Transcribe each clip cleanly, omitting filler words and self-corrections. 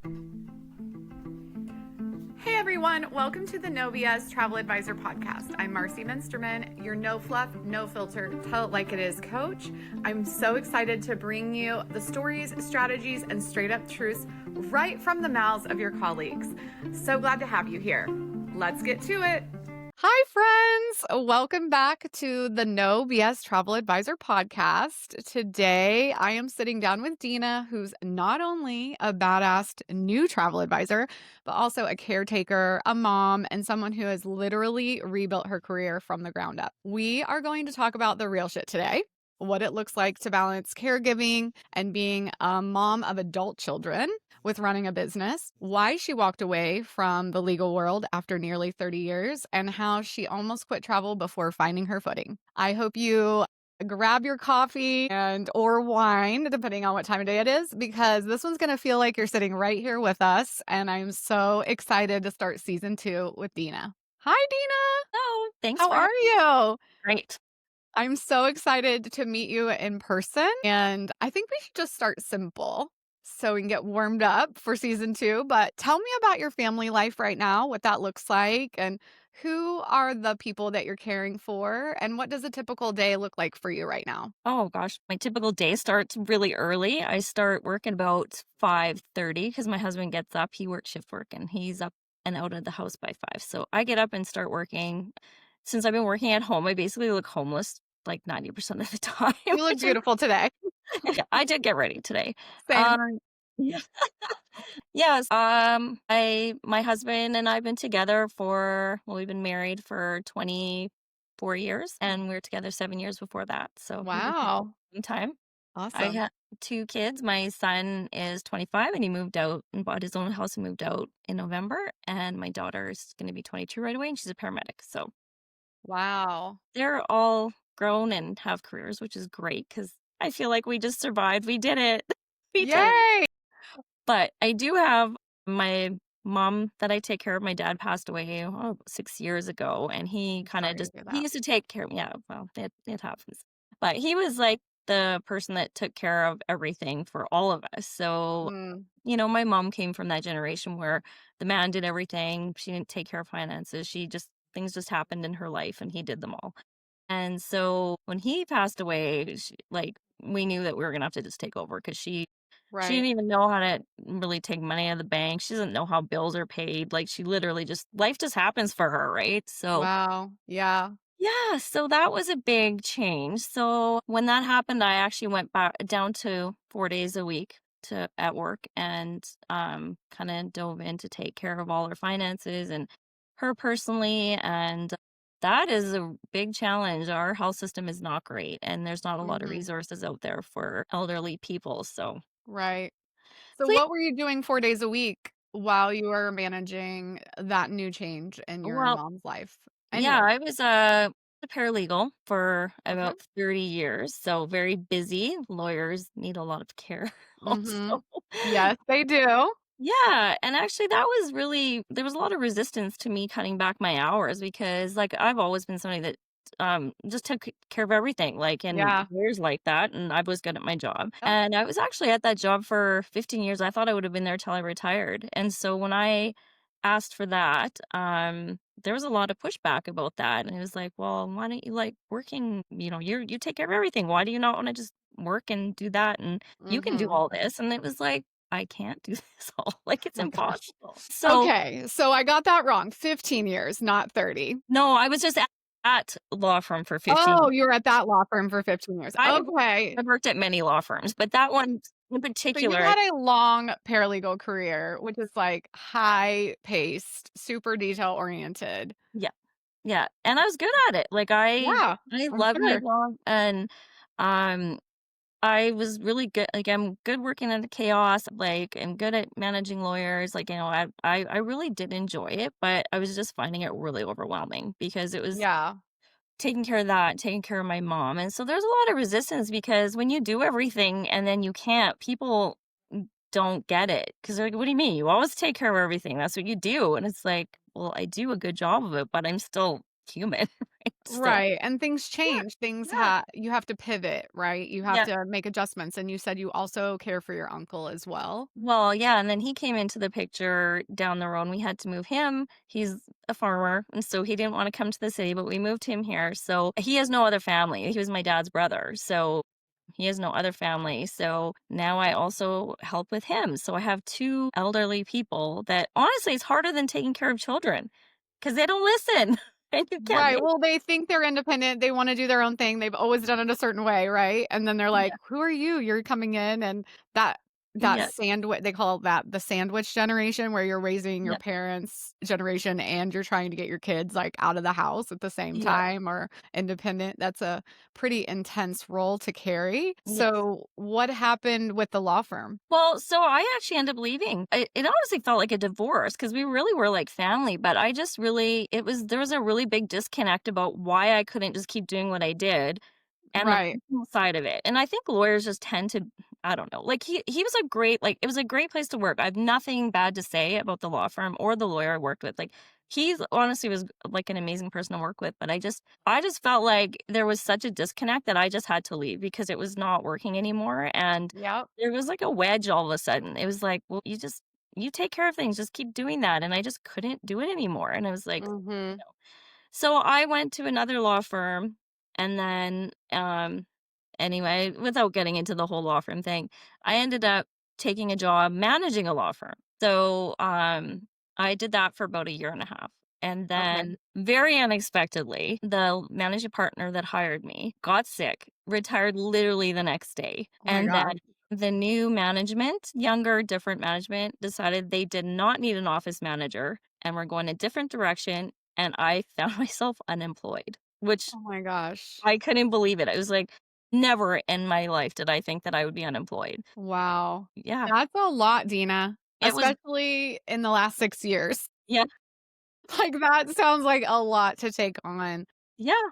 Hey everyone, welcome to the No BS Travel Advisor Podcast. I'm Marcie Muensterman, your no fluff, no filter, tell it like it is coach. I'm so excited to bring you the stories, strategies, and straight up truths right from the mouths of your colleagues. So glad to have you here. Let's get to it. Hi, friends. Welcome back to the No BS Travel Advisor Podcast. Today, I am sitting down with Deena, who's not only a badass new travel advisor, but also a caretaker, a mom, and someone who has literally rebuilt her career from the ground up. We are going to talk about the real shit today, what it looks like to balance caregiving and being a mom of adult children with running a business, why she walked away from the legal world after nearly 30 years, and how she almost quit travel before finding her footing. I hope you grab your coffee and or wine, depending on what time of day it is, because this one's going to feel like you're sitting right here with us. And I'm so excited to start season 2 with Deena. Hi, Deena. Oh, thanks How for are having me. you? Great. I'm so excited to meet you in person. And I think we should just start simple so we can get warmed up for season 2. But tell me about your family life right now, what that looks like, and who are the people that you're caring for, and what does a typical day look like for you right now? Oh gosh, my typical day starts really early. I start work at about 5:30 because my husband gets up. He works shift work and he's up and out of the house by 5. So I get up and start working. Since I've been working at home, I basically look homeless like 90% of the time. You look beautiful today. Yeah, I did get ready today. Same. Um, yeah. Yes. My husband and I've been together we've been married for 24 years and we were together 7 years before that. So we've been together Wow. a long time. I Awesome. have 2 kids. My son is 25 and he moved out and bought his own house and moved out in November. And my daughter is going to be 22 right away and she's a paramedic. So Wow. they're all grown and have careers, which is great because I feel like we just survived. We did it. We did it. Yay. But I do have my mom that I take care of. My dad passed away 6 years ago, and he kind of Sorry to just hear he that. used to take care. Yeah, well, it happens. But he was like the person that took care of everything for all of us. So Mm, my mom came from that generation where the man did everything. She didn't take care of finances. She just things just happened in her life, and he did them all. And so when he passed away, we knew that we were gonna have to just take over because she right. didn't even know how to really take money out of the bank. She doesn't know how bills are paid. Like she literally just life just happens for her, right? So Wow. Yeah. yeah, so that was a big change. So when that happened, I actually went back down to 4 days a week to at work and kind of dove in to take care of all her finances and her personally. And that is a big challenge. Our health system is not great and there's not a lot of Hmm. resources out there for elderly people. Right. So So what were you doing 4 days a week while you were managing that new change in your well, mom's life and yeah, yours? I was a paralegal for Okay. about 30 years, so very busy. Lawyers need a lot of care Mhm. also. Yes, they do. Yeah, and actually that was really there was a lot of resistance to me cutting back my hours because like I've always been somebody that just took care of everything like and Yeah. lawyers like that and I was good at my job. Yep. And I was actually at that job for 15 years. I thought I would have been there till I retired. And so when I asked for that, there was a lot of pushback about that. And it was like, well, why don't you like working, you take care of everything. Why do you not want to just work and do that and you can do Mhm. all this? And it was like I can't do this all. Like, it's My gosh. impossible. So, Okay, so I got that wrong. 15 years, not 30. no, I was just at law firm for 15 Oh, years. you were at that law firm for 15 years. I've Okay. I've worked at many law firms, but that one in So you've particular, had a long paralegal career, which is like high paced, super detail oriented. yeah, yeah, and I was good at it. Like, Yeah, I I'm love my sure. law, and, um, I was really good like, I'm good working in the chaos, like, I'm good at managing lawyers, like, I really did enjoy it, but I was just finding it really overwhelming because it was Yeah. taking care of that, taking care of my mom, and so there's a lot of resistance because when you do everything and then you can't, people don't get it because 'cause they're like, "What do you mean? You always take care of everything, that's what you do," and it's like, "Well, I do a good job of it, but I'm still human, right? Still. Right, and things Yeah. change, Yeah. you have to pivot, right? You have Yeah. to make adjustments, and you said you also care for your uncle as well? Well, yeah, and then he came into the picture down the road, and we had to move him. He's a farmer, and so he didn't wanna come to the city, but we moved him here, so he has no other family. He was my dad's brother, so he has no other family, so now I also help with him. So I have 2 elderly people that honestly, it's harder than taking care of children because they don't listen, and you can't Right, make well, they think they're independent, they wanna do their own thing, they've always done it a certain way, right? And then they're Yeah, like, "Who are you? You're coming in," and that yeah, sandwich they call that the sandwich generation, where you're raising your yeah, parents' generation and you're trying to get your kids, like, out of the house at the same yeah, time or independent. That's a pretty intense role to carry. yes. So, what happened with the law firm? Well, so I actually ended up leaving. It honestly felt like a divorce because we really were like family, but I just really there was a really big disconnect about why I couldn't just keep doing what I did and the Right. personal side of it. And I think lawyers just tend to, I don't know. Like he was a great, like it was a great place to work. I have nothing bad to say about the law firm or the lawyer I worked with. Like he's honestly was like an amazing person to work with, but I just felt like there was such a disconnect that I just had to leave because it was not working anymore. And Yep. there was like a wedge all of a sudden. It was like, well, you take care of things, just keep doing that. And I just couldn't do it anymore. And I was like, Mhm. so I went to another law firm and then anyway, without getting into the whole law firm thing, I ended up taking a job managing a law firm. So I did that for about a year and a half. And Okay. then very unexpectedly, the managing partner that hired me got sick, retired literally the next day. Oh my And then god. the new management, younger, different management, decided they did not need an office manager and we're going a different direction. And I found myself unemployed, which Oh my gosh. I couldn't believe it. I was like, never in my life did I think that I would be unemployed. Wow. Yeah, That's a lot, Deena, it was especially in the last 6 years. yeah, Like, that sounds like a lot to take on. yeah,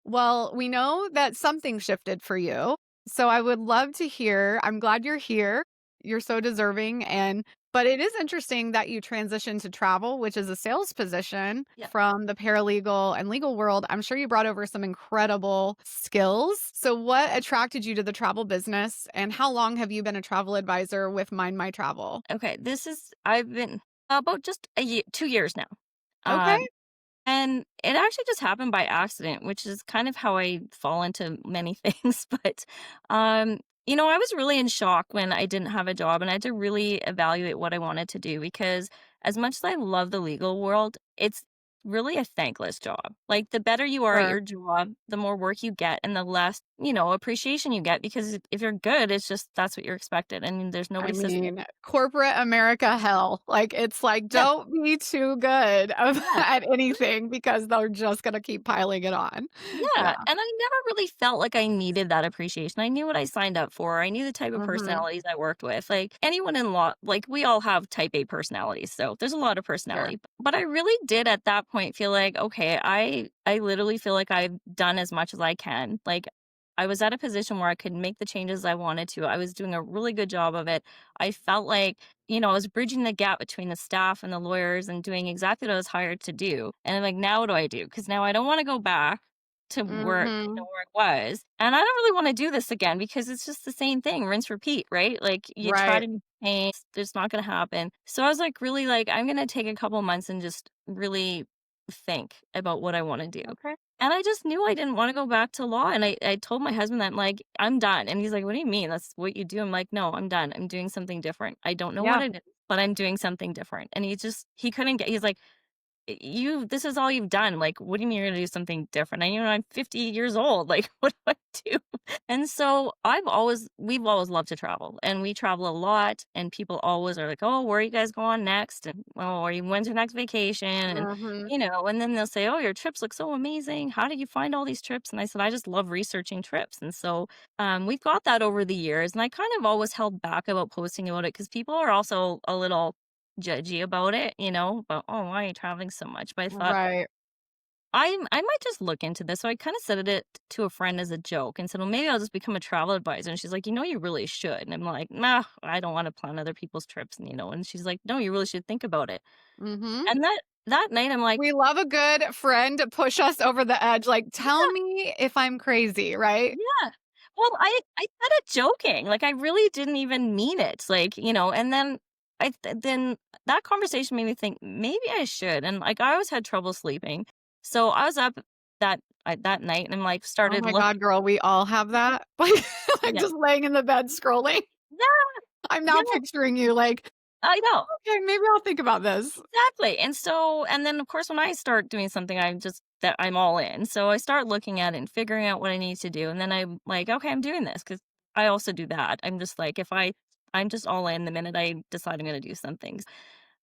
Well, we know that something shifted for you, so I would love to hear. I'm glad you're here. You're so deserving, and but it is interesting that you transitioned to travel, which is a sales position yeah. from the paralegal and legal world. I'm sure you brought over some incredible skills. So what attracted you to the travel business, and how long have you been a travel advisor with Mind My Travel? Okay, I've been about just 2 years now. Okay. Um, and it actually just happened by accident, which is kind of how I fall into many things. But, I was really in shock when I didn't have a job and I had to really evaluate what I wanted to do because as much as I love the legal world, it's really a thankless job. Like the better you are at Sure. your job, the more work you get and the less, appreciation you get because if you're good, it's just that's what you're expected. And there's I nobody says, mean, corporate America hell. Like, it's like, yeah, don't be too good yeah. at anything because they're just gonna keep piling it on. Yeah, Yeah. and I never really felt like I needed that appreciation. I knew what I signed up for. I knew the type of Mhm. personalities I worked with. Like anyone in law, like we all have type A personalities. So there's a lot of Sure. personality. But I really did at that point feel like, okay, I literally feel like I've done as much as I can. Like I was at a position where I could make the changes I wanted to. I was doing a really good job of it. I felt like I was bridging the gap between the staff and the lawyers and doing exactly what I was hired to do. And I'm like, now what do I do? Because now I don't want to go back to Mhm. where it was. And I don't really want to do this again because it's just the same thing, rinse, repeat, right? Like you try Right. to paint, it's not going to happen. So I was like, really, like, I'm going to take a couple months and just really think about what I want to do. Okay. And I just knew I didn't want to go back to law. And I told my husband that, like, I'm done. And he's like, what do you mean? That's what you do. I'm like, no, I'm done. I'm doing something different. I don't know what Yeah. it is, but I'm doing something different. And he couldn't he's like, this is all you've done. Like, what do you mean you're gonna do something different? I'm 50 years old. Like, what do I do? And so we've always loved to travel and we travel a lot. And people always are like, oh, where are you guys going next? And, oh, or you when's your next vacation? And, Mhm. and then they'll say, oh, your trips look so amazing. How did you find all these trips? And I said, I just love researching trips. And so we've got that over the years. And I kind of always held back about posting about it because people are also a little judgy about it, about, "Oh, why are you traveling so much?" But I thought, Right. I might just look into this. So I kinda said it to a friend as a joke and said, "Well, maybe I'll just become a travel advisor." And she's like, You really should." And I'm like, "Nah, I don't wanna plan other people's trips," and she's like, "No, you really should think about it." Mhm. And that night, I'm like, We love a good friend to push us over the edge, like, "Tell me if I'm crazy," right? yeah. Well, I said it joking, like, I really didn't even mean it, like, and then then that conversation made me think, "Maybe I should," and, like, I always had trouble sleeping, so I was up that night and, like, Oh started my looking. god, girl, we all have that. Like, Yeah. just laying in the bed scrolling. Yeah, I'm now yeah, picturing you like, I know. "Okay, maybe I'll think about this." Exactly, and then, of course, when I start doing something, I'm all in, so I start looking at it and figuring out what I need to do, and then I'm like, "Okay, I'm doing this because I also do that. I'm just like, I'm just all in the minute I decide I'm gonna do something.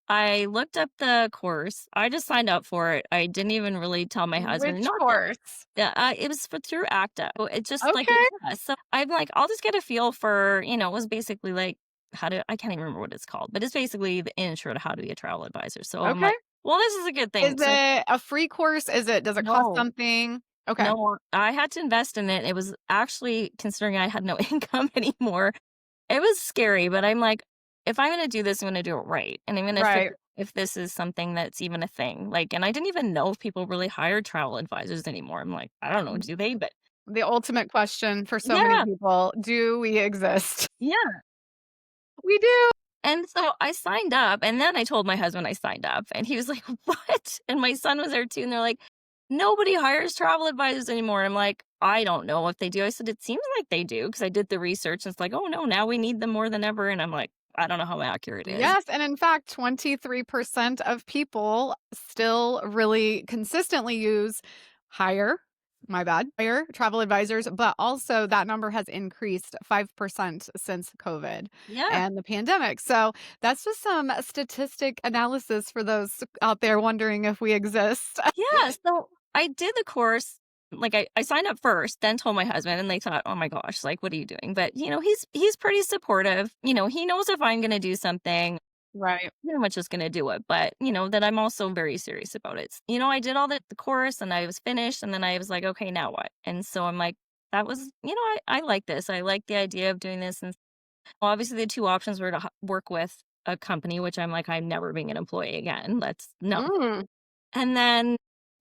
I looked up the course, I just signed up for it, I didn't even really tell my husband, Which not that course? yeah, it was for through ACTA. So it just like Okay, yeah, so I'm like, I'll just get a feel for, it was basically like I can't even remember what it's called, but it's basically the intro to how to be a travel advisor. So I'm okay. like, well, this is a good Is thing. So it a free course? Does it cost no, something? Okay, no, I had to invest in it. It was actually considering I had no income anymore. It was scary, but I'm like, if I'm gonna do this, I'm gonna do it right. And I'm gonna right. figure if this is something that's even a thing. Like, and I didn't even know if people really hired travel advisors anymore. I'm like, I don't know, do they? But The ultimate question for so many yeah, people, do we exist? yeah. We do. And so I signed up, and then I told my husband I signed up, and he was like, "What?" And my son was there too, and they're like, "Nobody hires travel advisors anymore." I'm like, "I don't know if they do." I said, "It seems like they do," because I did the research, and it's like, "Oh, no, now we need them more than ever." And I'm like, "I don't know how accurate it is." Yes, and in fact, 23% of people still really consistently use hire hire travel advisors, but also that number has increased 5% since COVID Yeah. and the pandemic. So that's just some statistic analysis for those out there wondering if we exist. Yeah, so I did the course, like, I signed up first, then told my husband, and they thought, "Oh my gosh, like, what are you doing?" But, he's pretty supportive, he knows if I'm gonna do something, Right. pretty much just gonna do it, but, that I'm also very serious about it. I did all the course, and I was finished, and then I was like, "Okay, now what?" And so I'm like, that was I like this, I like the idea of doing this, and well, obviously, the 2 options were to work with a company, which I'm like, "I'm never being an employee again, let's no." Mm, And then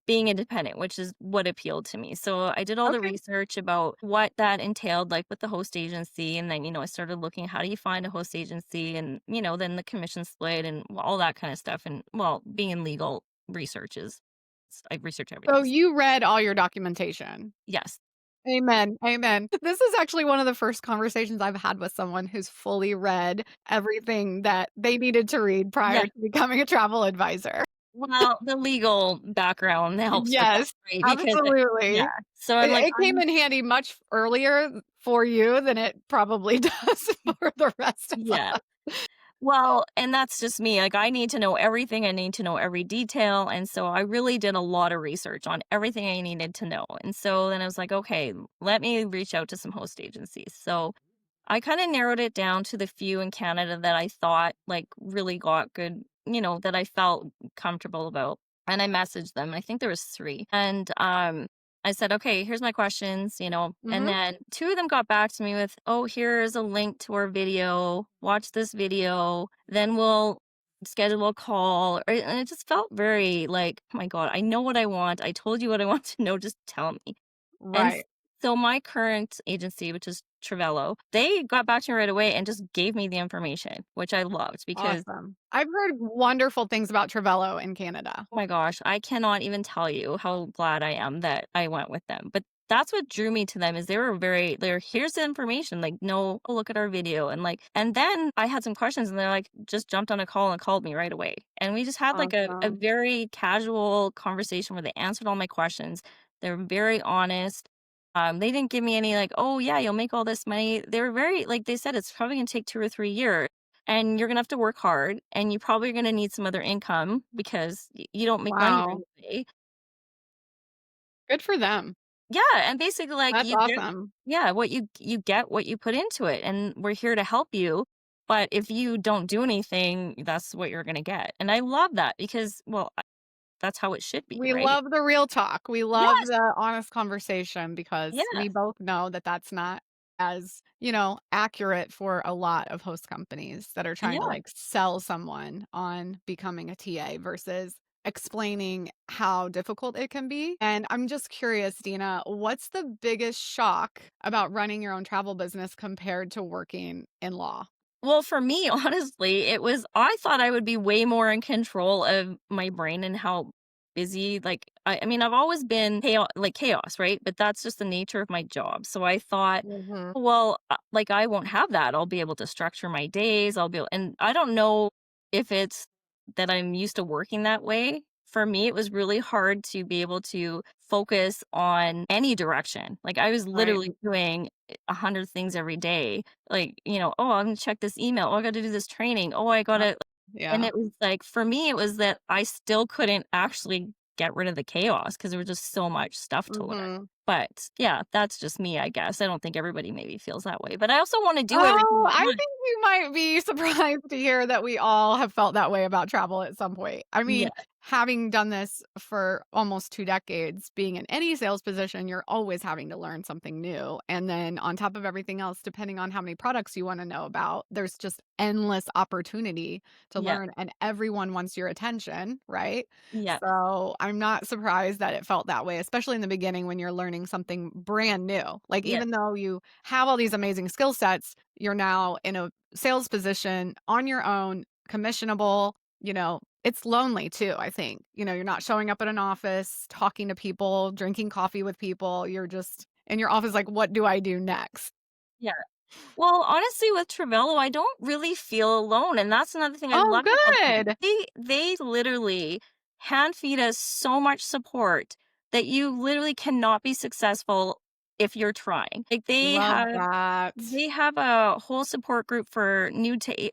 being independent, which is what appealed to me. So I did all the okay. research about what that entailed, like with the host agency. And then, I started looking, how do you find a host agency? And, then the commission split and all that kind of stuff. And well, being in legal research is, I research everything. So you read all your documentation. Yes. Amen, amen. This is actually one of the first conversations I've had with someone who's fully read everything that they needed to read prior Yeah. to becoming a travel advisor. Well, the legal background helps with that, Yes, right? Because, yeah. absolutely. So It I'm like, it came in handy much earlier for you than it probably does for the rest of yeah. us. Well, and that's just me, like, I need to know everything, I need to know every detail, and so I really did a lot of research on everything I needed to know, and so then I was like, "Okay, let me reach out to some host agencies." So, I kinda narrowed it down to the few in Canada that I thought, like, really got good that I felt comfortable about, and I messaged them, I think there was 3, and, I said, "Okay, here's my questions," and Mhm. then 2 of them got back to me with, "Oh, here's a link to our video. Watch this video, then we'll schedule a call." And it just felt very like, "Oh my god, I know what I want. I told you what I want to know, just tell me." And Right. so my current agency, which is Trevello, they got back to me right away and just gave me the information, which I loved because Awesome. I've heard wonderful things about Travello in Canada. oh my gosh, I cannot even tell you how glad I am that I went with them. But that's what drew me to them is they're here's the information, like, no, go look at our video. And then I had some questions and they're like, just jumped on a call and called me right away. And we just had like a Awesome. very casual conversation where they answered all my questions. They're very honest. They didn't give me any like, oh yeah, you'll make all this money. They were very like they said it's probably gonna take 2 or 3 years and you're gonna have to work hard and you probably are gonna need some other income because you don't make money right Wow. away. Good for them. Yeah, and basically, like, That's you get awesome. yeah, you get what you put into it, and we're here to help you, but if you don't do anything, that's what you're gonna get, and I love that because, well, that's how it should be, We right? love the real talk. We love Yes, the honest conversation because we yes, both know that that's not as, accurate for a lot of host companies that are trying to yeah, like sell someone on becoming a TA versus explaining how difficult it can be. And I'm just curious, Deena, what's the biggest shock about running your own travel business compared to working in law? Well, for me, honestly, I thought I would be way more in control of my brain and how busy, like, I mean, I've always been chaos, right? But that's just the nature of my job. So I thought, Mhm. well, like, I won't have that. I'll be able to structure my days. And I don't know if it's that I'm used to working that way. For me, it was really hard to be able to focus on any direction. Like, I was Right. literally doing 100 things every day, like, oh, I'm gonna check this email. Oh, I gotta do this training. Oh, I Uh, gotta. And yeah. it was like, for me, it was that I still couldn't actually get rid of the chaos because there was just so much stuff to learn. Mhm. But yeah, that's just me, I guess. I don't think everybody maybe feels that way. But I also want to do everything Oh, at I once. think you might be surprised to hear that we all have felt that way about travel at some point. I Yeah, mean, having done this for almost 2 decades, being in any sales position, you're always having to learn something new. And then on top of everything else, depending on how many products you wanna know about, there's just endless opportunity to yeah, learn, and everyone wants your attention, right? yeah, So, I'm not surprised that it felt that way, especially in the beginning when you're learning something brand new. Like, yeah, even though you have all these amazing skill sets, you're now in a sales position on your own, commissionable, it's lonely too, I think. You're not showing up at an office, talking to people, drinking coffee with people. You're just in your office like, "What do I do next?" yeah. Well, honestly, with Trevello, I don't really feel alone, and that's another thing I Oh, love about them. good. They literally hand feed us so much support that you literally cannot be successful if you're trying. Like, Love that. they have a whole support group for new to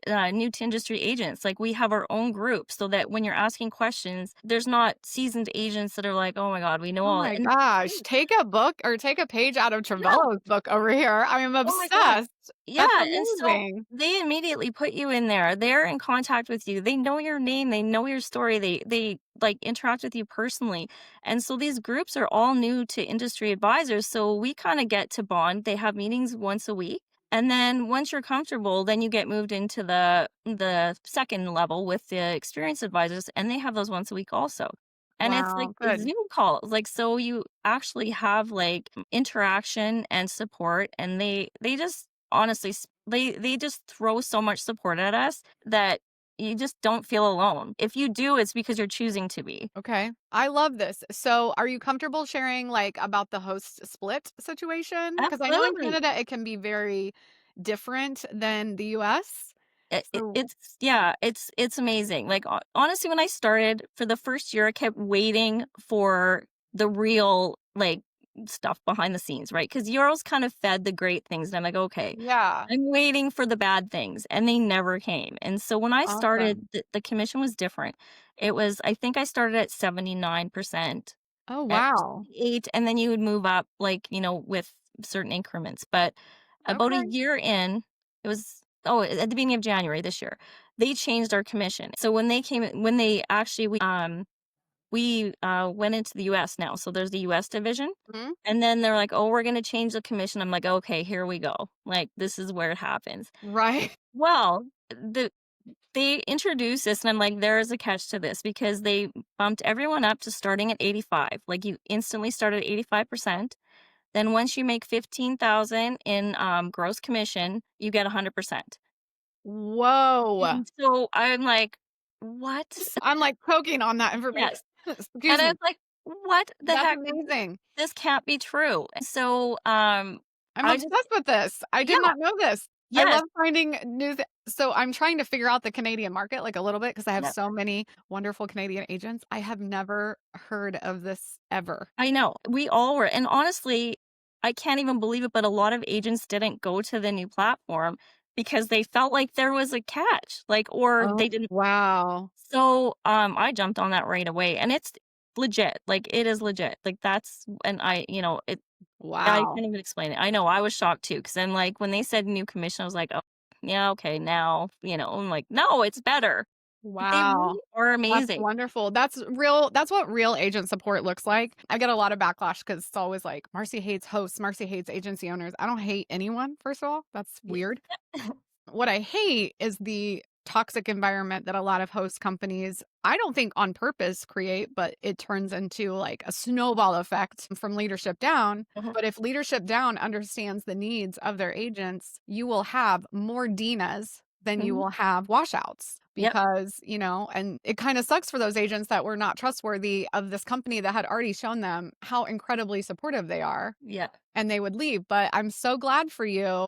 industry agents. Like, we have our own group so that when you're asking questions, there's not seasoned agents that are like, "Oh my god, we know Oh all." my And gosh, take a book or take a page out of yeah. Travello's book over here. I am Oh my god. obsessed. Yeah, That's and so amazing. they immediately put you in there. They're in contact with you. They know your name, they know your story. They like interact with you personally. And so these groups are all new to industry advisors, so we kind of get to bond. They have meetings once a week. And then once you're comfortable, then you get moved into the second level with the experienced advisors, and they have those once a week also. And it's like Wow, good. Zoom calls. Like, so you actually have like interaction and support, and they just honestly they just throw so much support at us that you just don't feel alone. If you do, it's because you're choosing to be. Okay. I love this. So, are you comfortable sharing, like, about the host split situation? Because I know in Absolutely. Canada, it can be very different than the US. So It's yeah, it's amazing. Like, honestly, when I started, for the first year, I kept waiting for the real, like, stuff behind the scenes, right? Because Euros kind of fed the great things, and I'm like, "Okay, yeah, I'm waiting for the bad things," and they never came. And so when I started, awesome. the commission was different. It was, I think I started at 79%, Oh, at wow. 8, and then you would move up, like, with certain increments. But about a Okay. year in, it was at the beginning of January this year, they changed our commission. So when they actually we went into the US now. So there's the US division. Mhm. And then they're like, "Oh, we're gonna change the commission." I'm like, "Okay, here we go." Like, this is where it happens. Right. Well, they introduced this, and I'm like, there is a catch to this because they bumped everyone up to starting at 85. Like, you instantly start at 85%. Then once you make 15,000 in gross commission, you get 100%. Whoa. And so I'm like, "What?" I'm, like, choking on that information. Yes. Excuse And I was me. like, "What the That's heck? amazing. This can't be true." And so, I'm I just obsessed with this. I yeah, did not know this. I yes, love finding new so I'm trying to figure out the Canadian market, like, a little bit because I have yeah. so many wonderful Canadian agents. I have never heard of this ever. I know. We all were, and honestly, I can't even believe it, but a lot of agents didn't go to the new platform because they felt like there was a catch, like, or Oh, they didn't. wow. So, I jumped on that right away, and it's legit. Like, it is legit. Like, that's and I Wow. can't even explain it. I know, I was shocked too, because then, like, when they said new commission, I was like, "Oh, yeah, okay, now," I'm like, "No, it's better." They Wow. really are That's amazing. wonderful. That's what real agent support looks like. I get a lot of backlash because it's always like, "Marcie hates hosts, Marcie hates agency owners." I don't hate anyone, first of all. That's Yeah. weird. What I hate is the toxic environment that a lot of host companies, I don't think on purpose create, but it turns into like a snowball effect from leadership down. Mhm. But if leadership down understands the needs of their agents, you will have more Deenas than you Mhm. will have washouts Yep. because, and it kind of sucks for those agents that were not trustworthy of this company that had already shown them how incredibly supportive they are Yeah. and they would leave. But I'm so glad for you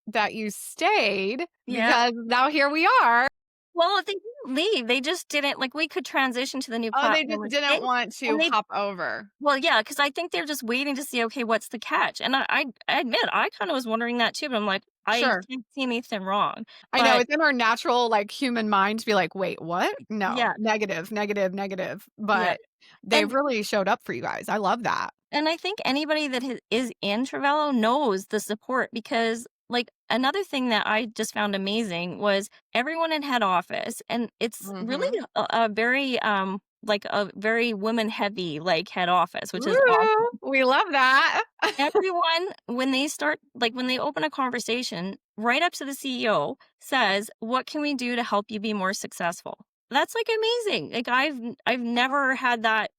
that you stayed Yeah. because now here we are. Well, they didn't leave. They just didn't like, we could transition to the new Oh, they platform just and didn't stay, want and to they hop over. well, yeah, because I think they're just waiting to see, okay, what's the catch? And I admit, I kinda was wondering that too, but I'm like, I Sure. can't see anything wrong. I know But it's in our natural, like, human mind to be like, "Wait, what? No. yeah, Negative, negative, negative." yeah. But they And really showed up for you guys. I love that. I think anybody that is in Trello knows the support because, like, another thing that I just found amazing was everyone in head office, and it's really Mhm. a very, like, a very women-heavy, like, head office, which is Woo! awesome. We love that. Everyone, when they start like, when they open a conversation, right up to the CEO says, "What can we do to help you be more successful?" That's, like, amazing. Like, I've never had that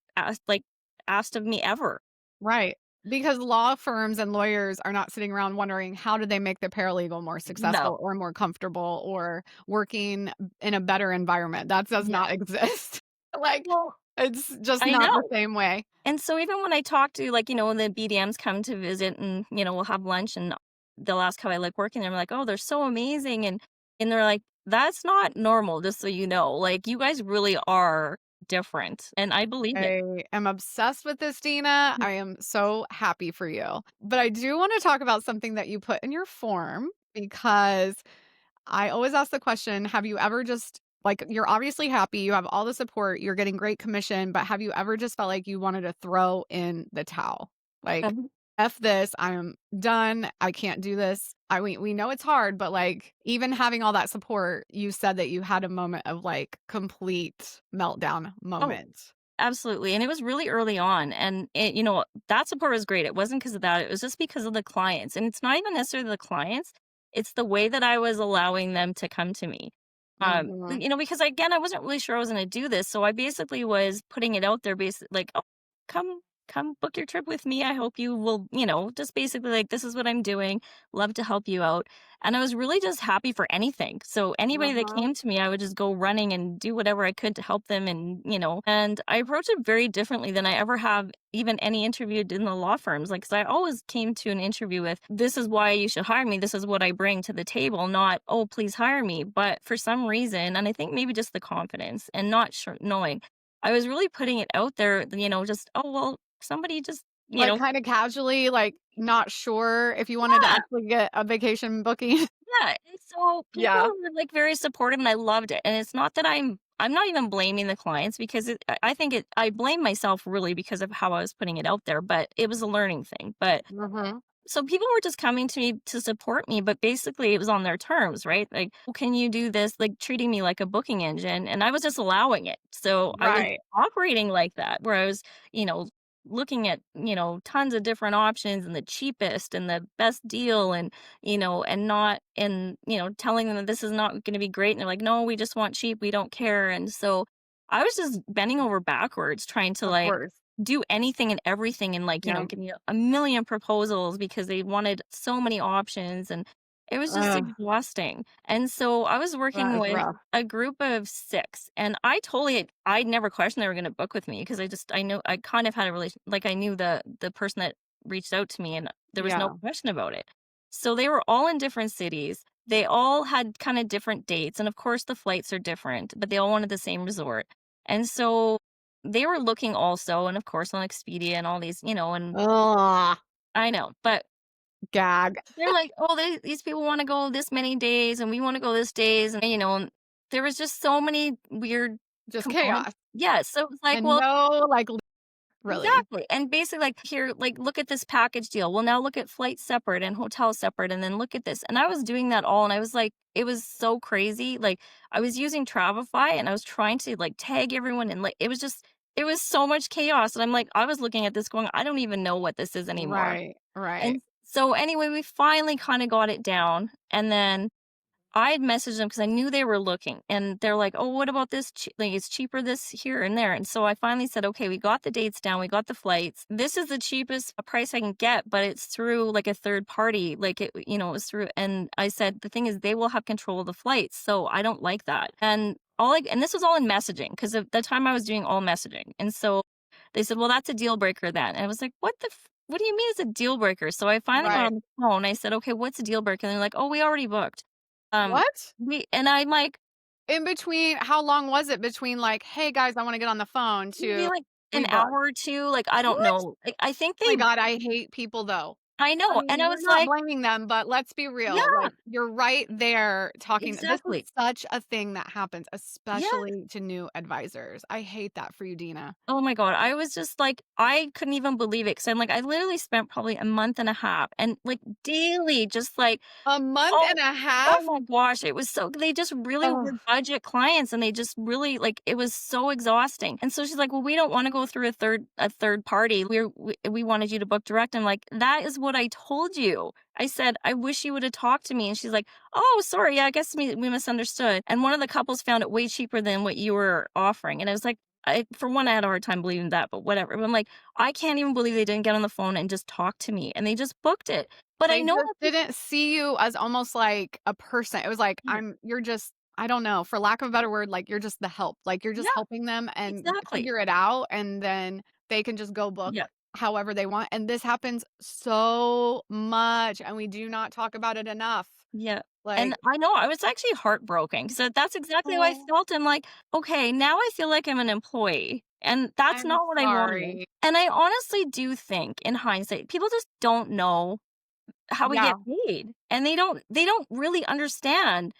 asked of me ever. Right. Because law firms and lawyers are not sitting around wondering how do they make the paralegal more No. successful or more comfortable or working in a better environment. That does Yeah. not exist. Like, Well, it's just I not the know. same way. And so even when I talk to, like, when the BDMs come to visit and, we'll have lunch and they'll ask how I like working there, I'm like, "Oh, they're so amazing." And they're like, "That's not normal, just so you know. Like, you guys really are different." And I believe it. I am obsessed with this, Dina. I am so happy for you. But I do want to talk about something that you put in your form because I always ask the question, have you ever just like you're obviously happy, you have all the support, you're getting great commission, but have you ever just felt like you wanted to throw in the towel? Like, Mhm. F this, I'm done. I can't do this. We know it's hard, but like even having all that support, you said that you had a moment of like complete meltdown Oh, moment. absolutely. And it was really early on. And that support was great. It wasn't because of that. It was just because of the clients. And it's not even necessarily the clients. It's the way that I was allowing them to come to me. Mhm. Because again, I wasn't really sure I was going to do this. So I basically was putting it out there, basically like, oh, come, come book your trip with me. I hope you will, just basically like, this is what I'm doing. Love to help you out. And I was really just happy for anything. So anybody that Mhm. came to me, I would just go running and do whatever I could to help them. And I approach it very differently than I ever have even any interviewed in the law firms. Like, 'cause I always came to an interview with, this is why you should hire me. This is what I bring to the table, not, oh, please hire me. But for some reason, and I think maybe just the confidence and not sure knowing, I was really putting it out there, just, oh, well, somebody just, Like kinda casually, like not sure if you wanted to yeah. actually get a vacation booking. Yeah, and so people Yeah. were, like, very supportive, and I loved it, and it's not that I'm not even blaming the clients because I think I blame myself really because of how I was putting it out there, but it was a learning thing, but Mhm. so people were just coming to me to support me, but basically it was on their terms, right? Like, "Well, can you do this?" Like, treating me like a booking engine, and I was just allowing it. So, I was Right. operating like that, where I was, you know, looking at, tons of different options and the cheapest and the best deal and not telling them that this is not gonna be great, and they're like, "No, we just want cheap, we don't care." And so, I was just bending over backwards trying to, Of like, course. do anything and everything and, like, Yeah. give me a million proposals because they wanted so many options, and it was just Ugh, exhausting. And so I was that working is with rough. a group of 6, and I never questioned they were gonna book with me because I know I kind of had a relation like, I knew the person that reached out to me, and there was no Yeah. question about it. So they were all in different cities. They all had kinda different dates, and of course, the flights are different, but they all wanted the same resort. And so they were looking also, and of course on Expedia and all these, and Ugh, I know, but gag. they're like, "Oh, these people wanna go this many days, and we wanna go this days," and there was just so many weird Just components. chaos. Yeah, so it was like, And well, no, like, really. exactly, and basically, like, "Here, like, look at this package deal. Well, now look at flights separate and hotel separate, and then look at this," and I was doing that all, and I was like it was so crazy, like, I was using Travefy, and I was trying to, like, tag everyone, and, like, it was so much chaos, and I'm like I was looking at this going, "I don't even know what this is anymore." Right, right. And so, anyway, we finally kinda got it down, and then I had messaged them because I knew they were looking, and they're like, "Oh, what about this? Like, it's cheaper this here and there." And so I finally said, "Okay, we got the dates down, we got the flights. This is the cheapest price I can get, but it's through like a third party. Like it was through." And I said, "The thing is, they will have control of the flights, so I don't like that." And this was all in messaging because at the time I was doing all messaging, and so they said, "Well, that's a deal breaker then." And I was like, What do you mean it's a deal breaker?" So I finally got Right. on the phone. I said, "Okay, what's a deal breaker?" And they're like, "Oh, we already booked." Um, What? and I'm like, In between, how long was it between like, "Hey guys, I wanna get on the phone," maybe to like "We an booked"? hour or 2, like, I don't What? know. Like, I think Oh my they god, I hate people though. I I know, and mean, I we're was not like, blaming them, but let's be real, yeah, like, you're right there talking this is exactly. such a thing that happens, Yeah. especially to new advisors. I hate that for you, Deena. Oh my god, I was just like, I couldn't even believe it because 'cause I'm like, I literally spent probably a month and a half and, like, daily just like, A month oh and a oh half? my gosh, it was so they just really were Ugh. budget clients, and they just really like, it was so exhausting, and so she's like, "Well, we don't wanna go through a third party. We wanted you to book direct." I'm like, "That is what I told you." I said, "I wish you woulda talked to me," and she's like, "Oh, sorry, yeah, I guess we misunderstood, and one of the couples found it way cheaper than what you were offering." And I was like, for one, I had a hard time believing that, but whatever. But I'm like, I can't even believe they didn't get on the phone and just talk to me, and they just booked it. But I They know just that didn't see you as almost like a person. It was like, yeah, you're just I don't know, for lack of a better word, like, you're just the help. Like, you're just yeah, helping them and exactly. figure it out, and then they can just go book Yeah, however they want, and this happens so much, and we do not talk about it enough. yeah. And Like, I know I was actually heartbroken because that's exactly how I "Oh, felt. I'm like, okay, now I feel like I'm an employee, and that's I'm not what I wanted. sorry." And I honestly do think, in hindsight, people just don't know how we Yeah, get paid, and they don't really understand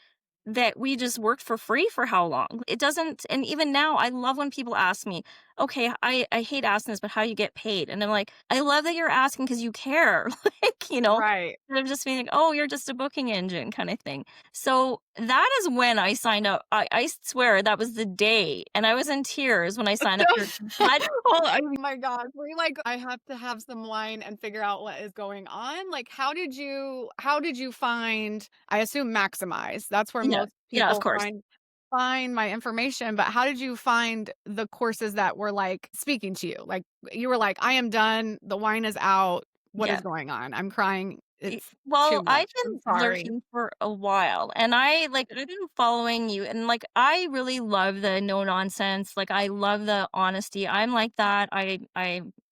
that we just worked for free for how long? It doesn't and even now, I love when people ask me, "Okay, I hate asking this, but how you get paid?" And I'm like, "I love that you're asking because you care." Like, right. instead of just being like, "Oh, you're just a booking engine," kinda thing. So, that is when I signed up. I swear that was the day, and I was in tears when I signed up for but Oh my god, we like I have to have some wine and figure out what is going on. Like, how did you find I assume Maximize, that's where yeah, most yeah, of people course. find my information, but how did you find the courses that were, like, speaking to you? Like, you were like, "I am done, the wine is out, what Yeah. is going on? I'm crying, it's too Well, I've much, I'm been sorry." lurking for a while, and I've been following you, and, like, I really love the no nonsense, like, I love the honesty. I'm like that. I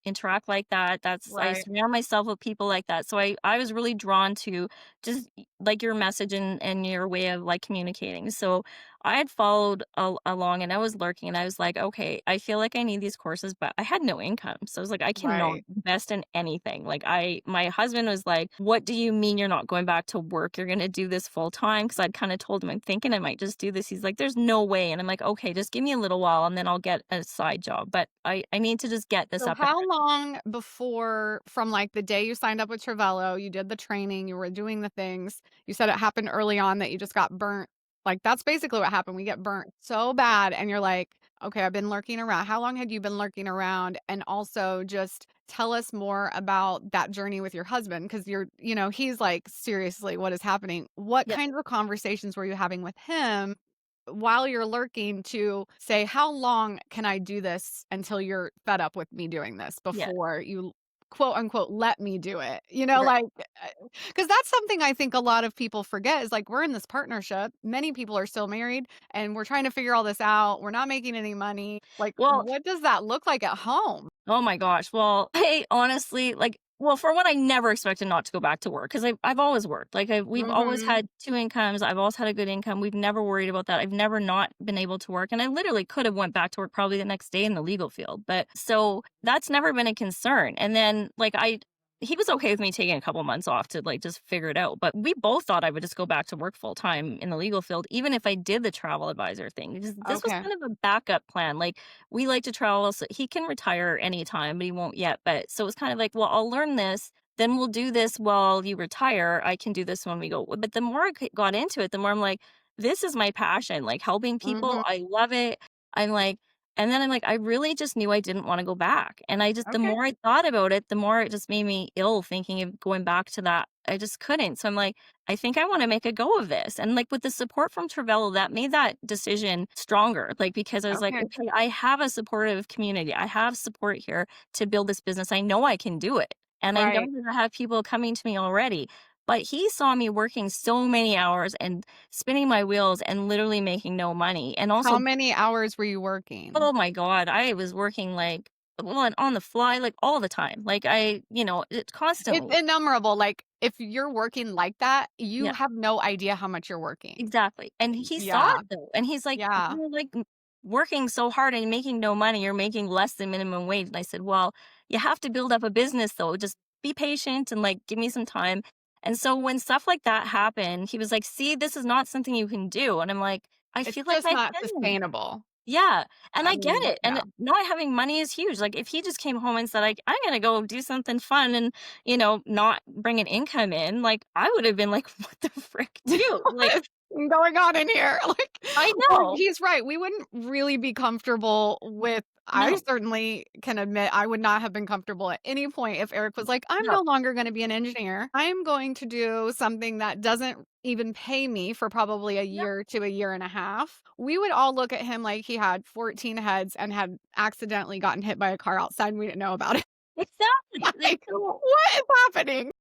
interact like that. I Right. surround myself with people like that. So I was really drawn to just, like, your message and your way of, like, communicating. So I had followed along, and I was lurking, and I was like, "Okay, I feel like I need these courses," but I had no income. So I was like, "I cannot Right. invest in anything." Like, my husband was like, "What do you mean you're not going back to work? You're gonna do this full time?" Because I'd kinda told him, "I'm thinking I might just do this." He's like, "There's no way." And I'm like, "Okay, just give me a little while, and then I'll get a side job, but I need to just get this So up and how running." long before from, like, the day you signed up with Travello, you did the training, you were doing the things, you said it happened early on that you just got burnt. Like, that's basically what happened, we get burnt so bad, and you're like, "Okay, I've been lurking around." How long had you been lurking around? And also just tell us more about that journey with your husband, because he's like, "Seriously, what is happening?" What Yeah, kinds of conversations were you having with him while you're lurking to say, "How long can I do this until you're fed up with me doing this yeah, before you quote unquote let me do it?" right. Like, because that's something I think a lot of people forget is like we're in this partnership. Many people are still married and we're trying to figure all this out. We're not making any money. Like, Well, what does that look like at home? oh my gosh. Well, I honestly for one, I never expected not to go back to work because I've always worked. We've always Mhm. had two incomes. I've always had a good income. We've never worried about that. I've never not been able to work, and I literally could have went back to work probably the next day in the legal field. But so that's never been a concern. And then he was okay with me taking a couple months off to just figure it out. But we both thought I would just go back to work full time in the legal field, even if I did the travel advisor thing, because this was Okay. kind of a backup plan. Like we like to travel, so he can retire anytime, but he won't yet. But so it's kind of like, well, I'll learn this, then we'll do this while you retire. I can do this when we go. But the more got into it, the more I'm like, this is my passion, like helping people. Mhm. I love it. I'm like, And then I'm like, I really just knew I didn't want to go back. And the Okay. more I thought about it, the more it just made me ill thinking of going back to that. I just couldn't. So I'm like, I think I want to make a go of this. And like with the support from Travello, that made that decision stronger. Like, because I was like, Okay. okay, I have a supportive community. I have support here to build this business. I know I can do it. And I know Right. that I have people coming to me already. But he saw me working so many hours and spinning my wheels and literally making no money. And How also, many hours were you working? oh my God, I was working like, well, and on the fly, like all the time. Like it's It's constantly. innumerable. Like, if you're working like that, you Yeah, have no idea how much you're working. exactly. And he saw Yeah. it though. And he's like, Yeah. you're like working so hard and making no money. You're making less than minimum wage. And I said, well, you have to build up a business though. Just be patient and like give me some time. And so when stuff like that happened, he was like, see, this is not something you can do. And I'm like, I It's feel like just I not can. sustainable. Yeah, and I I get mean, it, and yeah. not having money is huge. Like, if he just came home and said, like, "I'm gonna go do something fun and, not bring an income in," like, I would have been like, "What the frick do?" What Like, is going on in here? Like, I well, know. he's right. We wouldn't really be comfortable with I No, certainly can admit I would not have been comfortable at any point if Eric was like, "I'm no. no longer gonna be an engineer. I'm going to do something that doesn't even pay me for probably a Yeah, year to a year and a half." We would all look at him like he had 14 heads and had accidentally gotten hit by a car outside and we didn't know about it. exactly. Like, Like, what is happening?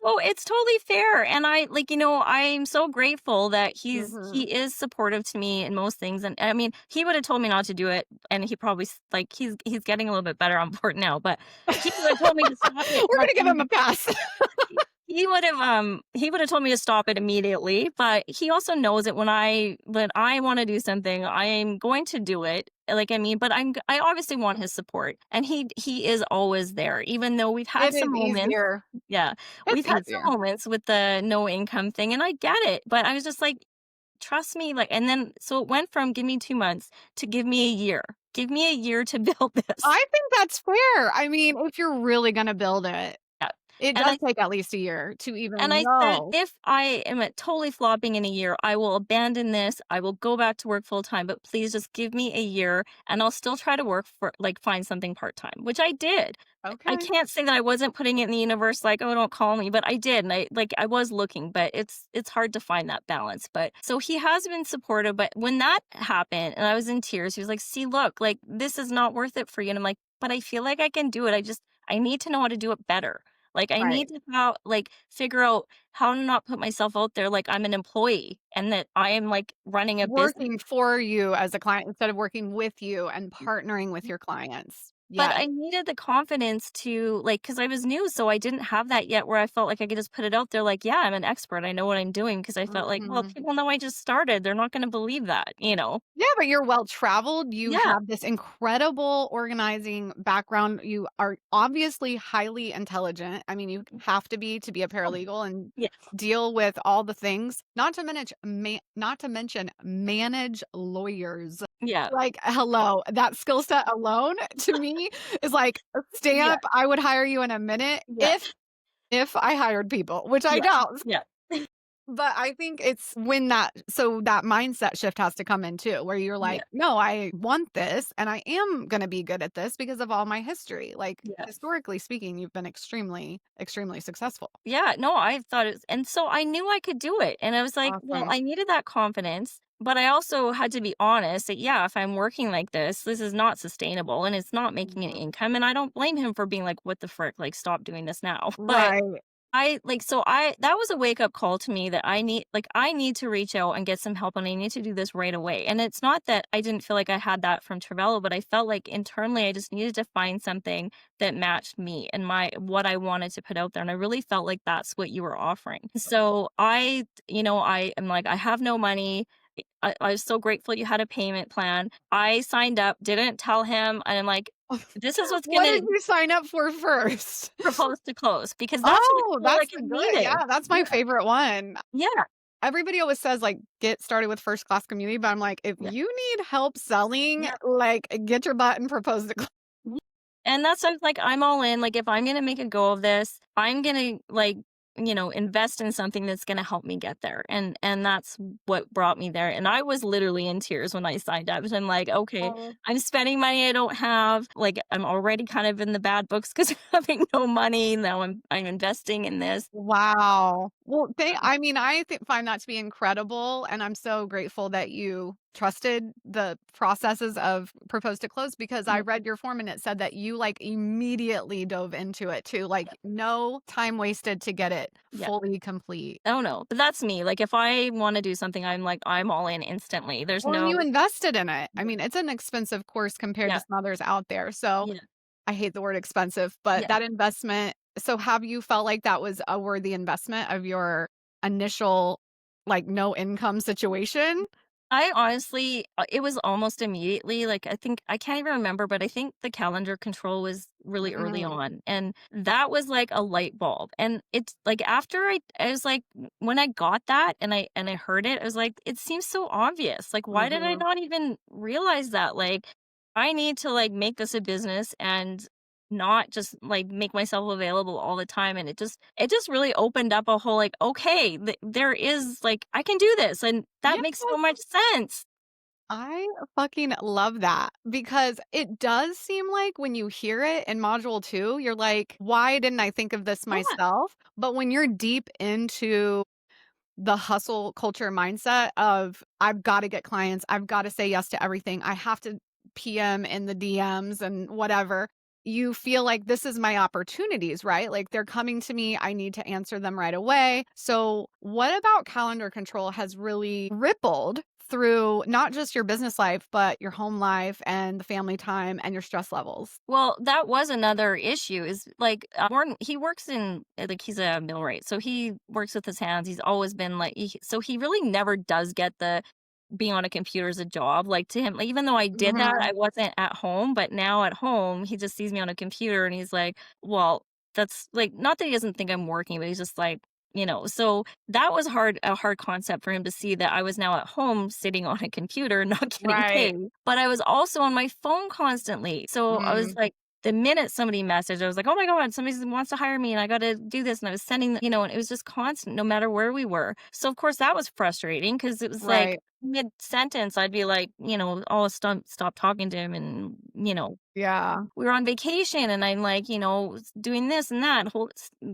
so it's totally fair, and I'm so grateful that he Mhm. is supportive to me in most things, and I mean, he would have told me not to do it, and he probably like, he's getting a little bit better on board now, but he would have told me to stop it, We're like, gonna give him a pass. he would have told me to stop it immediately, but he also knows that when I want to do something, I am going to do it. Like, I mean, but I obviously want his support, and he is always there, even though we've had It is some moments. easier. Yeah, It's we've had easier. some moments with the no income thing, and I get it, but I was just like, trust me, like, and then so it went from give me 2 months to give me a year. Give me a year to build this. I think that's fair. I mean, if you're really gonna build it, Yeah, it and does I take at least a year to And even I said, know. if I am at totally flopping in a year, I will abandon this. I will go back to work full time, but please just give me a year and I'll still try to work for like find something part time, which I did. I Okay. can't say that I wasn't putting it in the universe like, oh, don't call me, but I did. And I was looking, but it's hard to find that balance. But so he has been supportive, but when that happened and I was in tears, he was like, see, look, like this is not worth it for you. And I'm like, but I feel like I can do it. I need to know how to do it better. Like I Right. need to figure out how to not put myself out there like I'm an employee and that I am like running a business. Working for you as a client instead of working with you and partnering with your clients. But Yes. I needed the confidence to like, because I was new, so I didn't have that yet where I felt like I could just put it out there like, yeah, I'm an expert. I know what I'm doing. Because I felt like, well, Mhm. people know I just started. They're not going to believe that, you know? Yeah, but you're well traveled. You Yeah. have this incredible organizing background. You are obviously highly intelligent. I mean, you have to be a Oh, paralegal and yeah. deal with all the things. Not to mention manage lawyers. Yeah. Like, hello, that skill set alone to me is like a Yeah. stamp. I would hire you in a minute Yeah. if I hired people, which I Yeah. don't. Yeah. But I think it's when that mindset shift has to come in too, where you're Yeah. like, "No, I want this and I am gonna be good at this because of all my history." Like, Yeah. historically speaking, you've been extremely, extremely successful. Yeah, no, I thought it was, and so I knew I could do it. And I was like, well, Awesome. I needed that confidence, but I also had to be honest that, yeah, if I'm working like this is not sustainable and it's not making an Mhm. income. And I don't blame him for being like, what the frick, like, stop doing this now. But Right. that was a wake up call to me that I need to reach out and get some help and I need to do this right away. And it's not that I didn't feel like I had that from Travello, but I felt like internally I just needed to find something that matched me and what I wanted to put out there. And I really felt like that's what you were offering. So I am like, I have no money. I was so grateful you had a payment plan. I signed up, didn't tell him, and I'm like, this is what's What gonna did you sign up for first? propose to close because that's what it Oh, felt that's like the it good needed. yeah, that's Yeah. my favorite one. Yeah, Everybody always says, like, "Get started with first class community," but I'm like, "If yeah, you need help selling, yeah, like, get your butt and propose to yeah. And that's why I was like, I'm all in. Like, if I'm gonna make a go of this, I'm gonna like invest in something that's going to help me get there. And that's what brought me there. And I was literally in tears when I signed up. I'm like, okay, Oh, I'm spending money I don't have. Like, I'm already kind of in the bad books because having no money. Now I'm investing in this. wow. Well, I mean, find that to be incredible, and I'm so grateful that you trusted the processes of propose to close, because I Yeah. read your form and it said that you like immediately dove into it too. Like no time wasted to get it Yeah. fully complete. Oh no, but that's me. Like, if I want to do something, I'm like, I'm all in instantly. There's Well, and you no, invested in it. I yeah, mean, it's an expensive course compared to yeah, some others out there. So yeah. I hate the word expensive, but Yeah. that investment. So have you felt like that was a worthy investment of your initial, like, no income situation? I honestly, it was almost immediately, like, I think I can't even remember, but I think the calendar control was really early Mm, on, and that was like a light bulb, and it's like after I was like, when I got that and I heard it, I was like, "It seems so obvious, like, why did I mhm. not even realize that?" Like, I need to, like, make this a business and not just, like, make myself available all the time, and it just really opened up a whole, like, okay, there is, like, I can do this, and that Yes, makes so much sense. I fucking love that, because it does seem like when you hear it in module 2, you're like, "Why didn't I think of this Yeah, myself?" But when you're deep into the hustle culture mindset of, "I've gotta get clients, I've gotta say yes to everything, I have to PM in the DMs and whatever," you feel like this is my opportunities, right? Like, they're coming to me, I need to answer them right away. So, what about calendar control has really rippled through not just your business life, but your home life and the family time and your stress levels? well, that was another issue is, like, Warren, he works in, like, he's a millwright, so he works with his hands, he's always been, like, so he really never does get the being on a computer is a job, like, to him, like, even though I did that, Mhm. I wasn't at home, but now at home, he just sees me on a computer and he's like, "Well, that's," like, not that he doesn't think I'm working, but he's just like, so that was a hard concept for him to see that I was now at home sitting on a computer, not getting Right. paid, but I was also on my phone constantly, so I was Mm, like, the minute somebody messaged, I was like, "Oh my god, somebody wants to hire me and I gotta do this," and I was sending, and it was just constant no matter where we were. So, of course, that was frustrating because it was like right. mid-sentence, I'd be like, "Oh, stop talking to him," and, Yeah. we were on vacation and I'm like, doing this and that,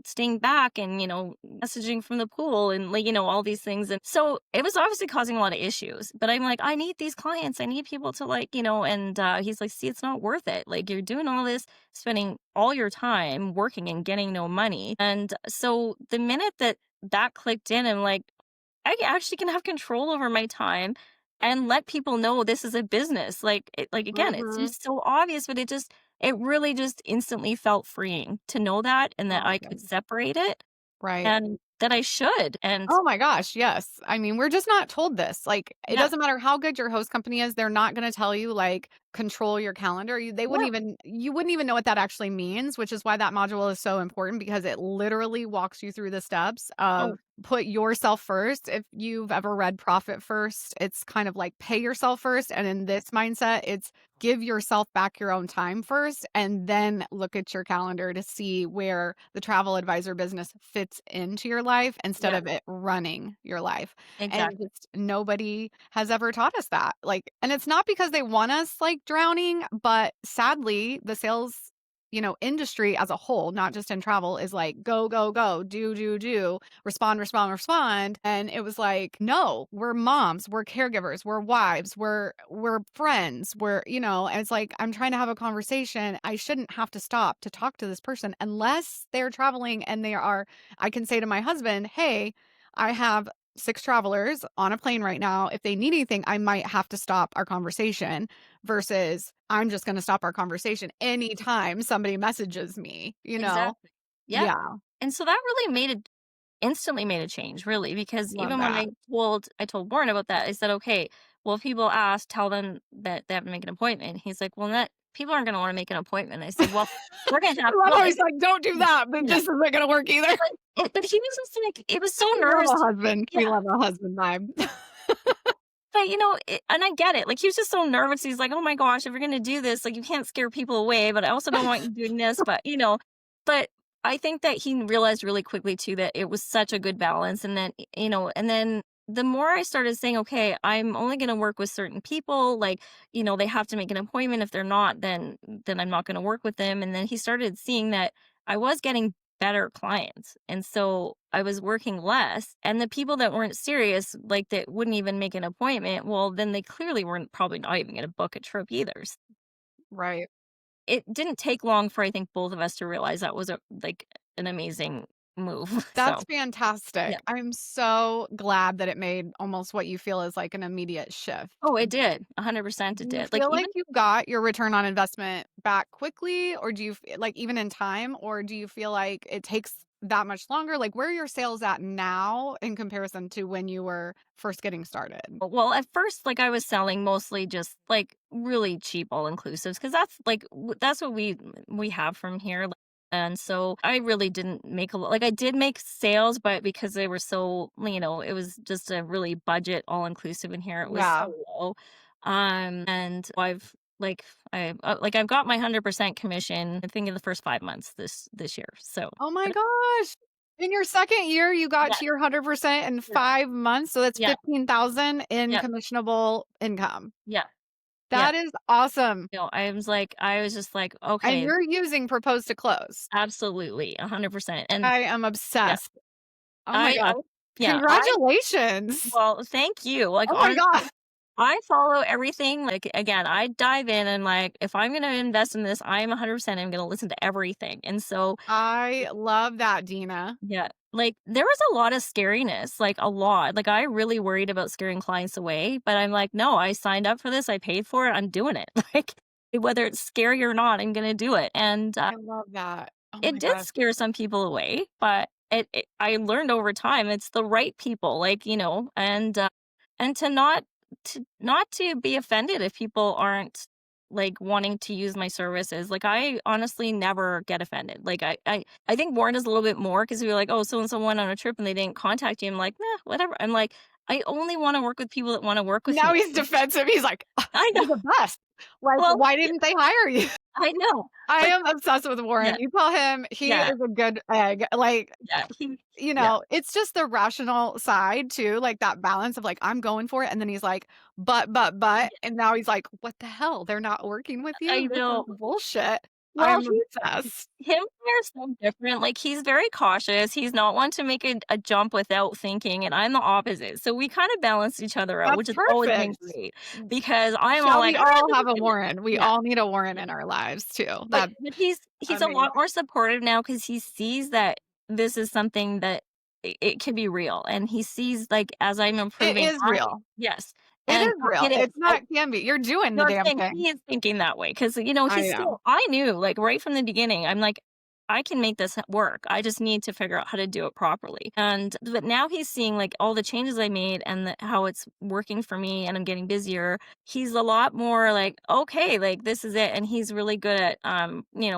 staying back and, messaging from the pool and, like, all these things. And so it was obviously causing a lot of issues, but I'm like, I need these clients. I need people to, like, and he's like, see, it's not worth it. Like, you're doing all this, spending all your time working and getting no money. And so the minute that clicked in, I'm like, I actually can have control over my time and let people know this is a business. Like, again, it's Mhm. just so obvious, but it really just instantly felt freeing to know that and that I could Awesome. separate it Right. and that I should. And Oh my gosh, yes. I mean, we're just not told this. Like, it yeah, doesn't matter how good your host company is, they're not gonna tell you, like, control your calendar. yeah. You wouldn't even know what that actually means, which is why that module is so important, because it literally walks you through the steps Oh, of put yourself first. If you've ever read Profit First, it's kind of like pay yourself first. And in this mindset, it's give yourself back your own time first, and then look at your calendar to see where the travel advisor business fits into your life instead yeah, of it running your life. And exactly. just nobody has ever taught us that. Like, and it's not because they want us like drowning, but sadly, the sales, industry as a whole, not just in travel, is like go, go, go, do, respond, respond, respond. And it was like, no, we're moms, we're caregivers, we're wives, we're friends, and it's like, I'm trying to have a conversation. I shouldn't have to stop to talk to this person unless they're traveling and I can say to my husband, hey, I have 6 travelers on a plane right now. If they need anything, I might have to stop our conversation, versus I'm just gonna stop our conversation anytime somebody messages me, you know? Exactly. Yeah. Yeah, And so that really instantly made a change, really, because love even when that. I told Warren about that, I said, "Okay, well, if people ask, tell them that they have to make an appointment." He's like, "Well, that people aren't gonna wanna make an appointment." I said, "Well, we're gonna I have," love well, how he's like, "Don't do that, but yeah, this isn't gonna work either." but he was just like, it was so We love nervous. a husband. Yeah, We love a husband vibe. but, and I get it, like, he was just so nervous, he's like, "Oh my gosh, if you're gonna do this, like, you can't scare people away, but I also don't want you doing this," but I think that he realized really quickly too that it was such a good balance. And then, and then the more I started saying, okay, I'm only going to work with certain people, like, they have to make an appointment. If they're not, then I'm not going to work with them. And then he started seeing that I was getting better clients. And so I was working less. And the people that weren't serious, like that wouldn't even make an appointment, well, then they clearly weren't probably not even going to book a trip either. Right. It didn't take long for, I think, both of us to realize that was an amazing move. So, That's yeah. fantastic. I'm so glad that it made almost what you feel is like an immediate shift. Oh, it did. 100% Do it you did. Like, feel like even you got your return on investment back quickly, or do you like even in time, or do you feel like it takes that much longer? Like, where are your sales at now in comparison to when you were first getting started? well, at first, like, I was selling mostly just, like, really cheap all-inclusives because that's, like, that's what we have from here, like, and so I really didn't make a lot. Like, I did make sales, but because they were so, it was just a really budget all-inclusive in here, it was Yeah. so low, and I've got my 100% commission, I think, in the first 5 months this year, so Oh my but gosh. In your second year, you got yeah, to your 100% in yeah, 5 months, so that's yeah, 15,000 in yeah, commissionable income. yeah, yeah. That is awesome. I was just like, And "Okay, you're using propose to close. absolutely, 100%." And I am yeah, obsessed. Oh my I gosh. yeah, Congratulations. thank you. Like, Oh my honestly, god. I follow everything. Like, again, I dive in and, like, if I'm gonna invest in this, I'm 100%, I'm gonna listen to everything. And so, I love that, Deena. yeah, like, there was a lot of scariness, like, a lot. Like, I really worried about scaring clients away, but I'm like, "No, I signed up for this, I paid for it, I'm doing it." Like, whether it's scary or not, I'm gonna do it. And, I love that. Oh it my did gosh. scare some people away, but I learned over time it's the right people, like, and not to be offended if people aren't, like, wanting to use my services. Like, I honestly never get offended. Like, I think Warren is a little bit more because we were like, "Oh, so and so went on a trip and they didn't contact you." I'm like, "Nah, whatever." I'm like, "I only wanna work with people that wanna work with Now me." he's defensive. He's like, I "You're know. the best. Like, Well, why didn't they hire you?" I know. I Like, am obsessed with Warren. yeah, You tell him he yeah, is a good egg. Like, yeah, yeah, it's just the rational side too, like that balance of like, I'm going for it. And then he's like, but. yeah, And now he's like, what the hell? They're not working with I you? This is know. bullshit. Well, I'm obsessed. him and I are so different. Like, he's very cautious. He's not one to make a jump without thinking, and I'm the opposite. So we kind of balance each other out, That's which has always been perfect. great because I'm all Shall like, we "Ah, all this is have a gonna-" Warren? We Yeah, all need a Warren yeah. in our lives too. But That's he's a amazing. lot more supportive now because he sees that this is something that it can be real, and he sees, like, as I'm It improving, is I real. yes, It and is real. it is. It's not can be. You're doing No, the I'm damn saying thing. he is thinking that way because I he's know. still I knew, like, right from the beginning, I'm like, "I can make this work. I just need to figure out how to do it properly." And but now he's seeing, like, all the changes I made and how it's working for me and I'm getting busier. He's a lot more like, "Okay, like, this is it." And he's really good at,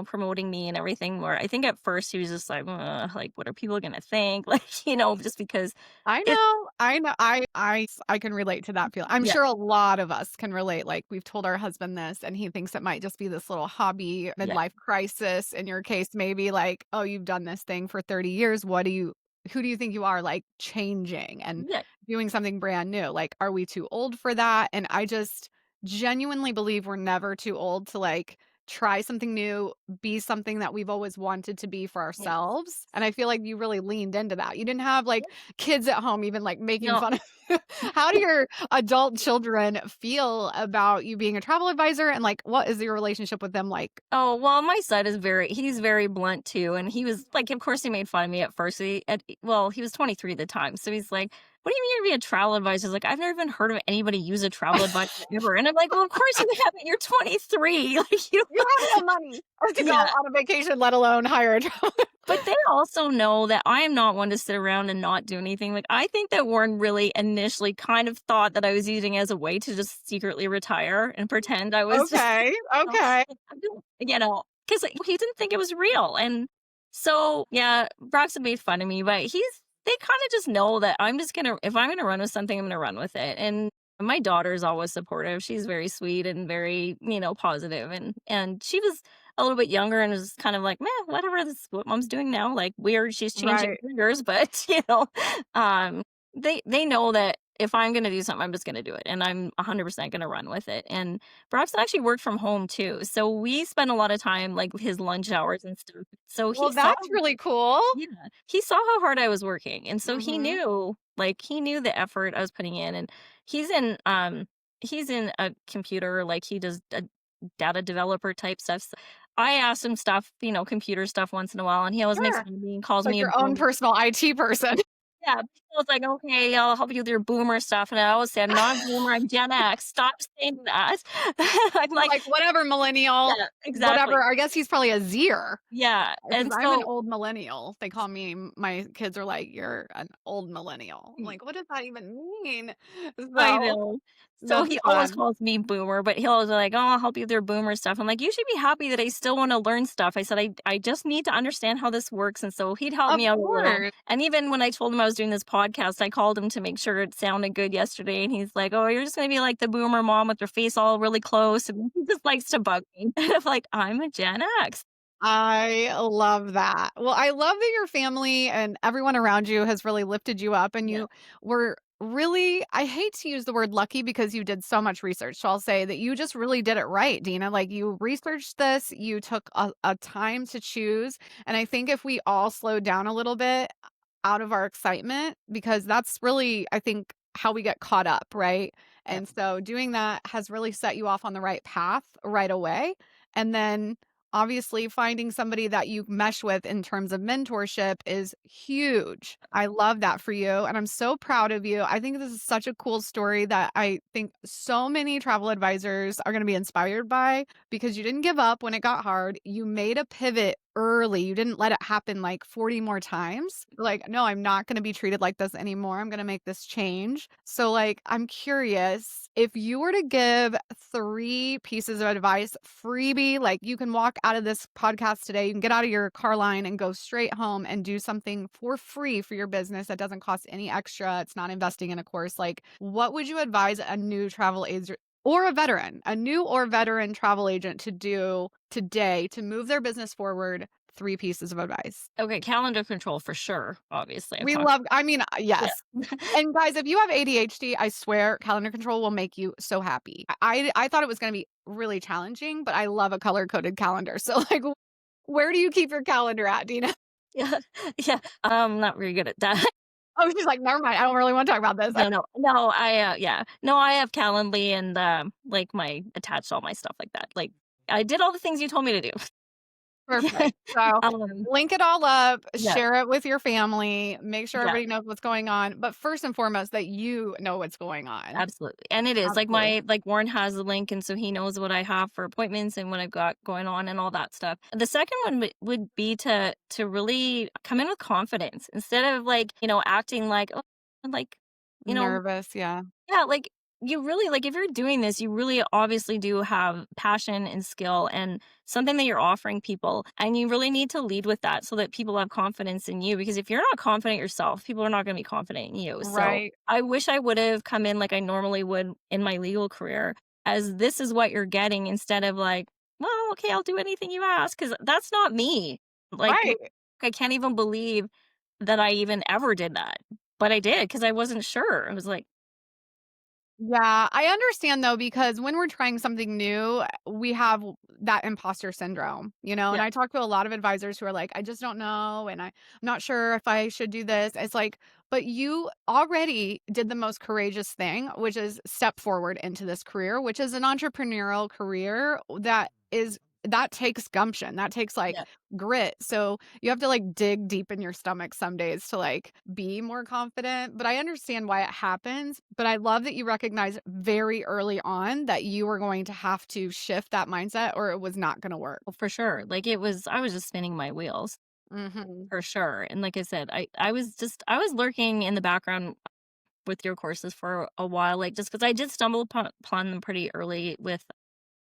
promoting me and everything, where I think at first he was just like, "Ugh, like, what are people gonna think?" Like, just because I it's know. I know. I can relate to that feeling. I'm yeah, sure a lot of us can relate. Like we've told our husband this and he thinks it might just be this little hobby, yeah, midlife crisis. In your case, maybe like, oh, you've done this thing for 30 years. Who do you think you are like changing and yeah, doing something brand new? Like, are we too old for that? And I just genuinely believe we're never too old to like try something new, be something that we've always wanted to be for yeah, ourselves. And I feel like you really leaned into that. You didn't have like yeah. kids at home even like making No. fun of you. How do your adult children feel about you being a travel advisor and like what is your relationship with them like? Oh, well, my son is he's very blunt too. And he was like, of course, he made fun of me at first. He was 23 at the time. So he's like, "What do you mean you're gonna be a travel advisor?" He's like, "I've never even heard of anybody use a travel advisor ever." And I'm like, "Well, of course you haven't. You're 23." Like, You have no money to go yeah. on a vacation, let alone hire a travel. But they also know that I am not one to sit around and not do anything. Like, I think that Warren really initially kind of thought that I was using it as a way to just secretly retire and pretend I was just Okay. know, Okay. because he didn't think it was real. And so, yeah, Broxton made fun of me, but they kind of just know that I'm just gonna, if I'm gonna run with something, I'm gonna run with it. And My daughter's always supportive. She's very sweet and very, positive, and she was a little bit younger and was kind of like, "Meh, whatever, this is what mom's doing now." Like, weird, she's changing Right. careers, but, um, they know that if I'm gonna do something, I'm just gonna do it, and I'm 100% gonna run with it, and perhaps actually worked from home too, so we spend a lot of time, like, with his lunch hours and stuff, so he Well, saw. that's really cool. Yeah, he saw how hard I was working, and so Mhm. he knew the effort I was putting in, and he's in, he's in a computer, like, he does a data developer type stuff, I ask him stuff, computer stuff once in a while, and he always makes Sure. fun of me and calls Like me a your own boomer. personal IT person. Yeah, he was like, "Okay, I'll help you with your boomer stuff," and I always say, "I'm not a boomer, I'm Gen X, stop saying that." I'm He's like, like, "Whatever, millennial, yeah, exactly. whatever." I guess he's probably a Zer. Yeah, Because and I'm an so old millennial. They call me my kids are like, "You're an old millennial." I'm like, "What does that even mean?" I So, know. So that's he always fun. calls me boomer, but he'll always be like, "Oh, I'll help you with your boomer stuff." I'm like, "You should be happy that I still wanna learn stuff." I said, "I just need to understand how this works," and so he'd help Of me out a little. course. And even when I told him I was doing this podcast, I called him to make sure it sounded good yesterday, and he's like, "Oh, you're just gonna be like the boomer mom with your face all really close," and he just likes to bug me. And I'm like, "I'm a Gen X." I love that. Well, I love that your family and everyone around you has really lifted you up and Yeah, you were really, I hate to use the word lucky because you did so much research. So I'll say that you just really did it right, Deena. Like you researched this, you took a time to choose. And I think if we all slowed down a little bit out of our excitement, because that's really, I think, how we get caught up, right? yeah. And so doing that has really set you off on the right path right away. And then obviously finding somebody that you mesh with in terms of mentorship is huge. I love that for you and I'm so proud of you. I think this is such a cool story that I think so many travel advisors are going to be inspired by because you didn't give up when it got hard. You made a pivot early. You didn't let it happen like 40 more times. Like, no, I'm not going to be treated like this anymore. I'm going to make this change. So, like, I'm curious if you were to give 3 pieces of advice, freebie, like you can walk out of this podcast today, you can get out of your car line and go straight home and do something for free for your business that doesn't cost any extra. It's not investing in a course. Like, what would you advise a new travel agent or a veteran, a new or veteran travel agent to do today to move their business forward? 3 pieces of advice. Okay, calendar control for sure, obviously, I've We talked. love, I mean, Yeah. yes. And guys, if you have ADHD, I swear calendar control will make you so happy. I thought it was gonna be really challenging, but I love a color-coded calendar. So, like, where do you keep your calendar at, Dina? Yeah, yeah, I'm not very good at that. Oh, she's like, "Never mind, I don't really wanna talk about this." No, yeah. No, I have Calendly and, like, my attached all my stuff like that, like, I did all the things you told me to do. Yeah, Perfect. So, um, link it all up, yeah, share it with your family, make sure yeah, everybody knows what's going on, but first and foremost, that you know what's going on. absolutely, and it is, Absolutely. Warren has the link, and so he knows what I have for appointments and what I've got going on and all that stuff. The second one would be to really come in with confidence instead of, like, acting like, "Oh," like, you know Nervous, yeah. Yeah, like, you really like, if you're doing this, you really obviously do have passion and skill and something that you're offering people, and you really need to lead with that so that people have confidence in you, because if you're not confident yourself, people are not gonna be confident in you, so Right. I wish I would've come in like I normally would in my legal career, as this is what you're getting instead of like, "Well, okay, I'll do anything you ask," because that's not me. Like, Right. I can't even believe that I even ever did that, but I did because I wasn't sure. I was like, Yeah, I understand though, because when we're trying something new, we have that imposter syndrome, you know? And yeah, I talk to a lot of advisors who are like, I just don't know. And I'm not sure if I should do this. It's like, but you already did the most courageous thing, which is step forward into this career, which is an entrepreneurial career that takes gumption. That takes like yeah. grit. So you have to like dig deep in your stomach some days to like be more confident. But I understand why it happens. But I love that you recognize very early on that you were going to have to shift that mindset or it was not going to work. Well, for sure. Like, I was just spinning my wheels Hmm. for sure. And like I said, I was lurking in the background with your courses for a while, like just because I did stumble upon them pretty early with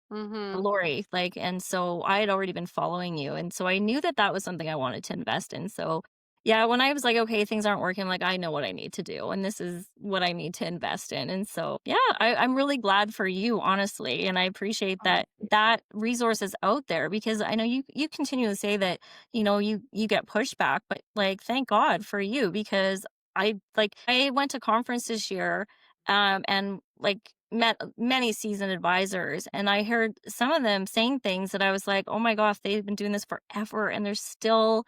Hmm. Lori, like, and so I had already been following you. And so I knew that that was something I wanted to invest in. So Yeah, when I was like, "Okay, things aren't working," I'm like, "I know what I need to do, and this is what I need to invest in." And so, yeah, I'm really glad for you, honestly, and I appreciate Oh, that that resource is out there because I know you continue to say that, you get pushback, but, like, thank God for you because I went to conference this year, and, like, met many seasoned advisors, and I heard some of them saying things that I was like, "Oh my gosh, they've been doing this forever, and they're still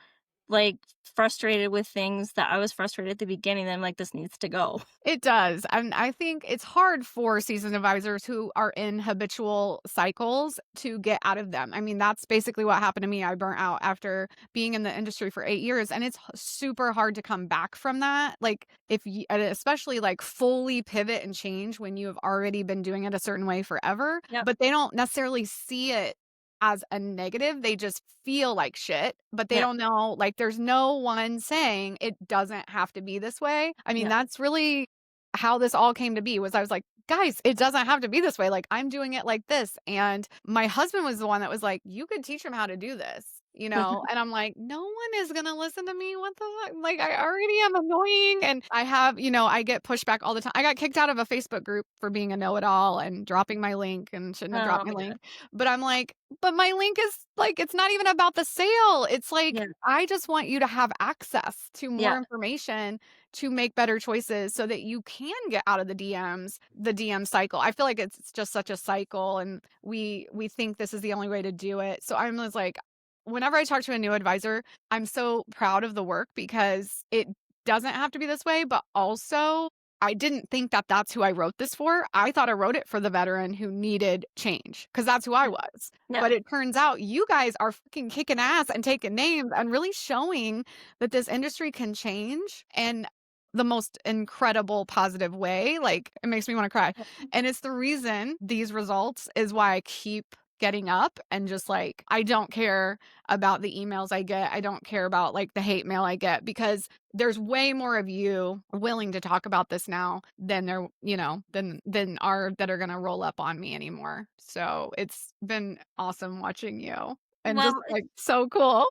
like, frustrated with things that I was frustrated at the beginning, I'm like, "This needs to go." it does, and I think it's hard for seasoned advisors who are in habitual cycles to get out of them. I mean, that's basically what happened to me. I burnt out after being in the industry for 8 years, and it's super hard to come back from that. Like, if you and especially, like, fully pivot and change when you have already been doing it a certain way forever, Yep, but they don't necessarily see it as a negative. They just feel like shit, but they yep, don't know, like, there's no one saying it doesn't have to be this way. I mean, yep, that's really how this all came to be. Was I was like, "Guys, it doesn't have to be this way, like, I'm doing it like this," and my husband was the one that was like, "You could teach him how to do this," and I'm like, "No one is gonna listen to me, what the fuck?" Like, I already am annoying, and I get pushback all the time. I got kicked out of a Facebook group for being a know-it-all and dropping my link and shouldn't have oh dropped my my god. link, but I'm like, "But my link is like, it's not even about the sale, it's like, Yeah, I just want you to have access to more yeah, information to make better choices so that you can get out of the DM cycle." I feel like it's just such a cycle, and we think this is the only way to do it. So I'm just like, whenever I talk to a new advisor, I'm so proud of the work because it doesn't have to be this way, but also I didn't think that that's who I wrote this for. I thought I wrote it for the veteran who needed change because that's who I yeah, was. yeah, But it turns out you guys are fucking kicking ass and taking names and really showing that this industry can change in the most incredible positive way. Like, it makes me want to cry. yeah. And it's the reason these results is why I keep getting up and just like, I don't care about the emails I get. I don't care about like the hate mail I get because there's way more of you willing to talk about this now than than are that are going to roll up on me anymore. So it's been awesome watching you and just Well, like so cool.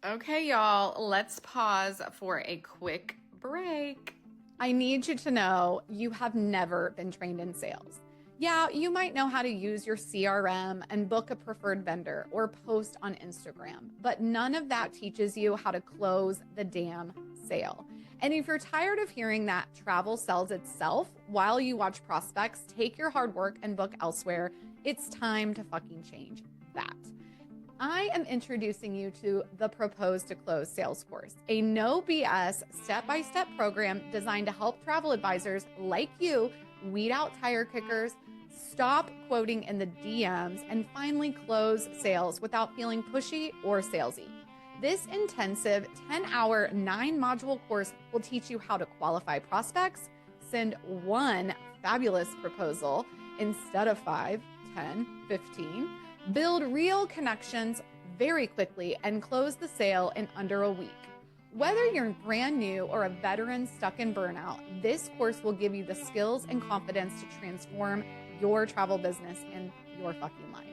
Okay, y'all, let's pause for a quick break. I need you to know you have never been trained in sales. Yeah, you might know how to use your CRM and book a preferred vendor or post on Instagram, but none of that teaches you how to close the damn sale. And if you're tired of hearing that travel sells itself while you watch prospects take your hard work and book elsewhere, it's time to fucking change that. I am introducing you to the Propose to Close sales course, a no BS step by step program designed to help travel advisors like you weed out tire kickers, stop quoting in the DMs, and finally close sales without feeling pushy or salesy. This intensive 10-hour, 9-module course will teach you how to qualify prospects, send one fabulous proposal instead of 5, 10, 15, build real connections very quickly, and close the sale in under a week. Whether you're brand new or a veteran stuck in burnout, this course will give you the skills and confidence to transform your travel business and your fucking life.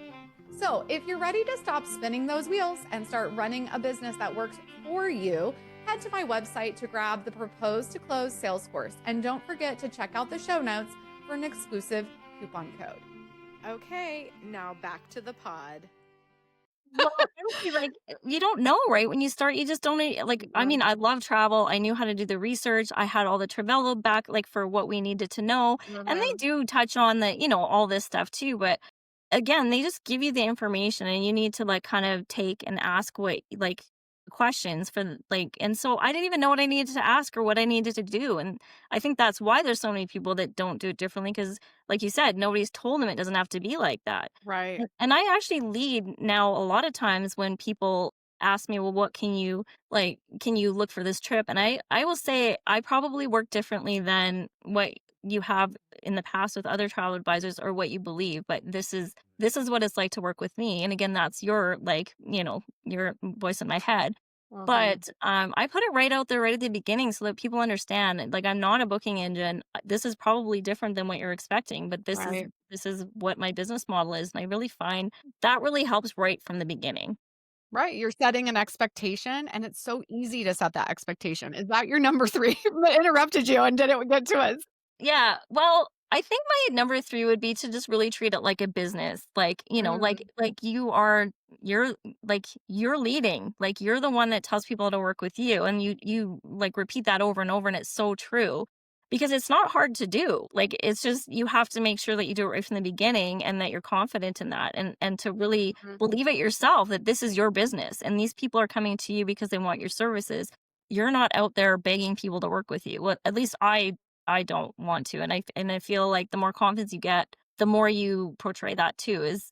So, if you're ready to stop spinning those wheels and start running a business that works for you, head to my website to grab the Propose to Close sales course. And don't forget to check out the show notes for an exclusive coupon code. Okay, now back to the pod. Well, honestly, like, you don't know, right? When you start, you just don't like, I No. mean, I love travel. I knew how to do the research. I had all the Travello back, like, for what we needed to know. And they Mhm. do touch on all this stuff too. But again, they just give you the information and you need to, like, kind of take and ask questions and so I didn't even know what I needed to ask or what I needed to do. And I think that's why there's so many people that don't do it differently because, like you said, nobody's told them it doesn't have to be like that. Right. And I actually lead now a lot of times when people ask me, "Well, what can you look for this trip?" And I will say I probably work differently than what you have in the past with other travel advisors or what you believe, but this is what it's like to work with me. And again, that's your voice in my head. Mhm. But I put it right out there right at the beginning so that people understand. Like, I'm not a booking engine. This is probably different than what you're expecting, but Right. this is what my business model is, and I really find that really helps right from the beginning. Right, you're setting an expectation, and it's so easy to set that expectation. Is that your number 3? I interrupted you and didn't get to us. Yeah, well, I think my number 3 would be to just really treat it like a business, like, Mm, like you're you're leading, like, you're the one that tells people to work with you, and like, repeat that over and over, and it's so true, because it's not hard to do, like, it's just you have to make sure that you do it right from the beginning and that you're confident in that, and to really mhm. believe it yourself that this is your business, and these people are coming to you because they want your services. You're not out there begging people to work with you. Well, at least I don't want to, and I feel like the more confidence you get, the more you portray that too is,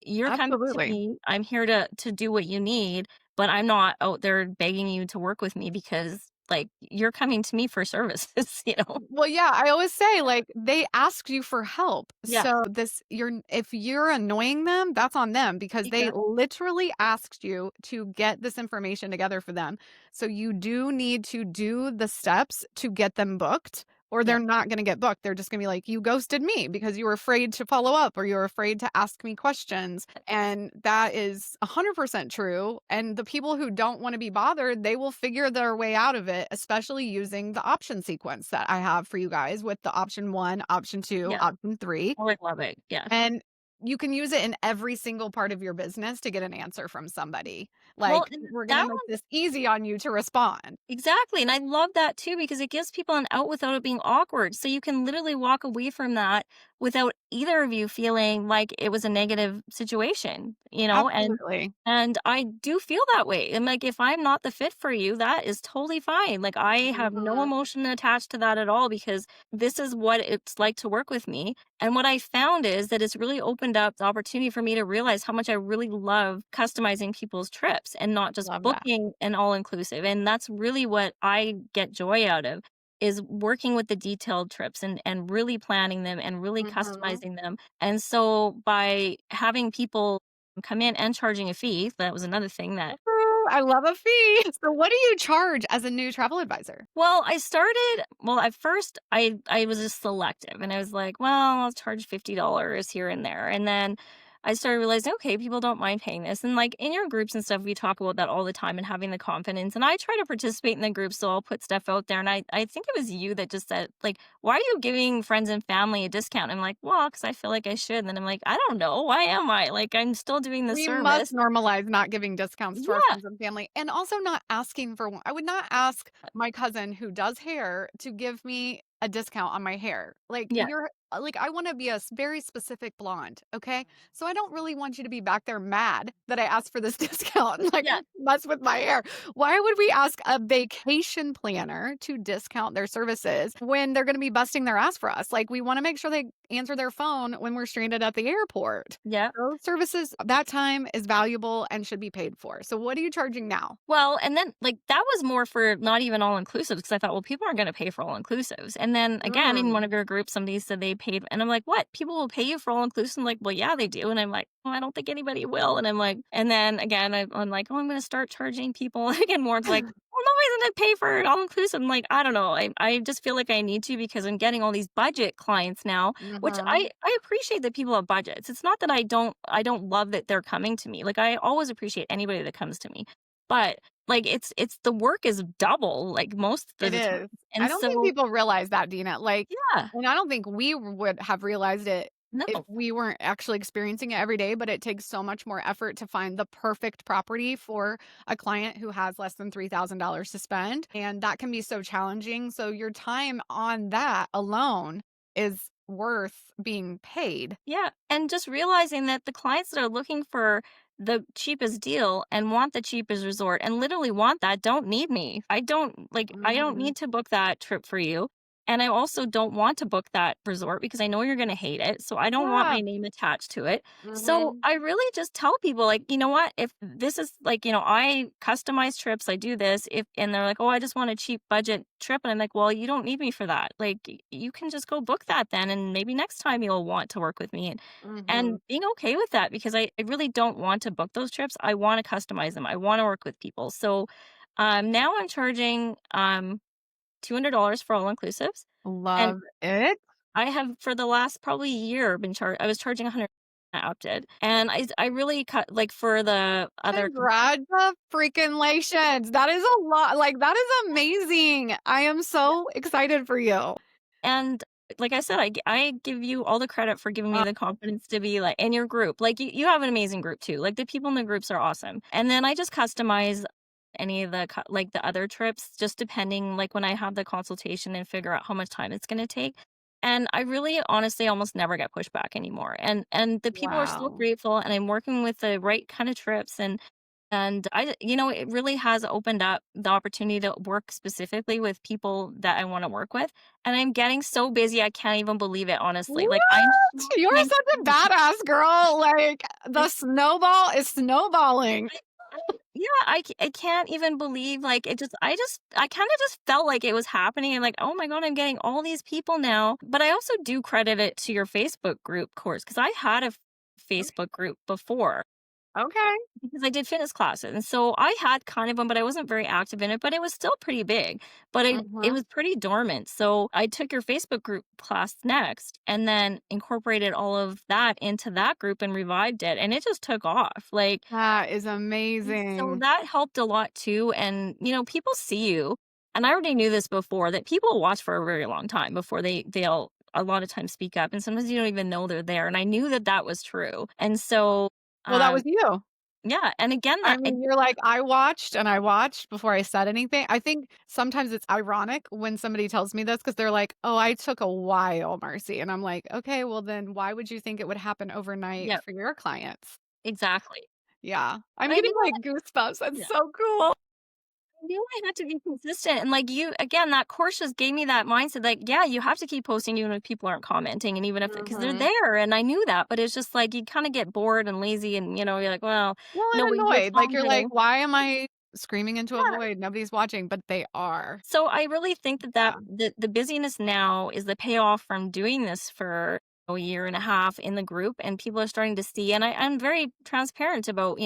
"You're coming to Absolutely. me, I'm here to do what you need, but I'm not out there begging you to work with me because, like, you're coming to me for services," you know? Well, yeah, I always say, like, they asked you for help. Yeah, So this you're if you're annoying them, that's on them because they exactly. literally asked you to get this information together for them. So you do need to do the steps to get them booked, or Yeah, they're not gonna get booked. They're just gonna be like, "You ghosted me because you were afraid to follow up or you were afraid to ask me questions." And that is 100% true. And the people who don't want to be bothered, they will figure their way out of it, especially using the option sequence that I have for you guys with the option 1, option 2, yeah. option 3. I would love it, yeah. And you can use it in every single part of your business to get an answer from somebody. Well, Like, and we're going to that make this easy on you to respond. Exactly, and I love that too because it gives people an out without it being awkward. So you can literally walk away from that without either of you feeling like it was a negative situation, Absolutely. And I do feel that way. And like if I'm not the fit for you, that is totally fine. Like I have no Mhm. emotion attached to that at all because this is what it's like to work with me. And what I found is that it's really opened up the opportunity for me to realize how much I really love customizing people's trips and not just Love that. booking an all inclusive. And that's really what I get joy out of is working with the detailed trips and really planning them and really Mhm. customizing them. And so by having people come in and charging a fee, that was another thing that Ooh, I love a fee. So what do you charge as a new travel advisor? at first I was just selective and I was like, well, I'll charge $50 here and there. And then I started realizing, okay, people don't mind paying this. And like in your groups and stuff, we talk about that all the time and having the confidence. And I try to participate in the group, so I'll put stuff out there. And I think it was you that just said, like, why are you giving friends and family a discount? I'm like, well, because I feel like I should. And then I'm like, I don't know. Why am I? Like, I'm still doing the We must service. normalize not giving discounts to our Yeah. friends and family, and also not asking for one. I would not ask my cousin who does hair to give me a discount on my hair. Like, Yeah. like, I wanna be a very specific blonde, okay? So I don't really want you to be back there mad that I asked for this discount and, like, Yeah. mess with my hair. Why would we ask a vacation planner to discount their services when they're gonna be busting their ass for us? Like, we wanna make sure they answer their phone when we're stranded at the airport. Yeah. Those services, that time is valuable and should be paid for. So what are you charging now? Well, and then, like, that was more for not even all inclusives because I thought, well, people aren't gonna pay for all inclusives. And then again, in one Mm. of your groups, somebody said they paid, and I'm like, "What? People will pay you for all inclusive?" I'm like, "Well, yeah, they do." And I'm like, "Well, I don't think anybody will." And I'm like, and then again, I'm like, "Oh, I'm gonna start charging people again more." It's like, well, nobody's gonna pay for it all inclusive. I'm like, I don't know. I just feel like I need to because I'm getting all these budget clients now, which Mhm. I appreciate that people have budgets. It's not that I don't love that they're coming to me. Like I always appreciate anybody that comes to me. But, like, it's the work is double, like, most of It the time, is. I and don't think so people realize that, Dina. Like, yeah, and I don't think we would have realized it if no, we weren't actually experiencing it every day, but it takes so much more effort to find the perfect property for a client who has less than $3,000 to spend, and that can be so challenging. So your time on that alone is worth being paid. yeah, and just realizing that the clients that are looking for the cheapest deal and want the cheapest resort and literally want that don't need me. I don't Mhm. need to book that trip for you, and I also don't want to book that resort because I know you're gonna hate it, so I don't want Yeah. my name attached to it. So, Mhm. I really just tell people, like, "You know what? If this is like, I customize trips, I do this." If and they're like, "Oh, I just want a cheap budget trip." And I'm like, "Well, you don't need me for that. Like, you can just go book that then, and maybe next time you'll want to work with me." And Mhm. being okay with that because I really don't want to book those trips. I wanna customize them. I wanna work with people. So, now I'm charging, $200 for all inclusives, and Love it. I have for the last probably year been I was charging 100. opted. And I really cut like for the other Congratulations. That is a lot. Like, that is amazing. I am so excited for you. and like I said, I give you all the credit for giving me Uh, the confidence to be like in your group. Like you have an amazing group too. Like the people in the groups are awesome. And then I just customize any of the like the other trips just depending like when I have the consultation and figure out how much time it's going to take. And I really honestly almost never get pushback anymore. And the people are so wow. grateful and I'm working with the right kind of trips and it really has opened up the opportunity to work specifically with people that I wanna work with, and I'm getting so busy, I can't even believe it, honestly. What? Like, I'm so You're such a thankful. badass girl. Like, the Like, snowball is snowballing. I yeah, I can't even believe, like, I kinda just felt like it was happening, I'm like, "Oh my god, I'm getting all these people now." But I also do credit it to your Facebook group course because I had a Facebook group before. Okay. Because I did fitness classes, and so I had kind of one, but I wasn't very active in it, but it was still pretty big, but it Mhm. was pretty dormant, so I took your Facebook group class next and then incorporated all of that into that group and revived it, and it just took off, like, That is so amazing. that helped a lot too, and, people see you, and I already knew this before, that people watch for a very long time before they'll a lot of times speak up, and sometimes you don't even know they're there, and I knew that that was true, and so, Well, that was um you. yeah, and again, I mean, you're like, "I watched and I watched before I said anything." I think sometimes it's ironic when somebody tells me this because 'cause they're like, "Oh, I took a while, Marcie." And I'm like, "Okay, well, then why would you think it would happen overnight yeah, for your clients?" exactly. Yeah. I'm I getting, knew like, goosebumps. That's yeah, so cool. I knew I had to be consistent, and, like, you again, that course just gave me that mindset, like, yeah, you have to keep posting even if people aren't commenting, and even if because 'cause they're Mhm. there, and I knew that, but it's just, like, you kinda get bored and lazy and, you're like, "Well, Well, and nobody's annoyed. Like, you're like, responding." "Why am I screaming into a Yeah. void? Nobody's watching." But they are. So I really think that Yeah. the busyness now is the payoff from doing this for a year and a half in the group and people are starting to see and I'm very transparent about,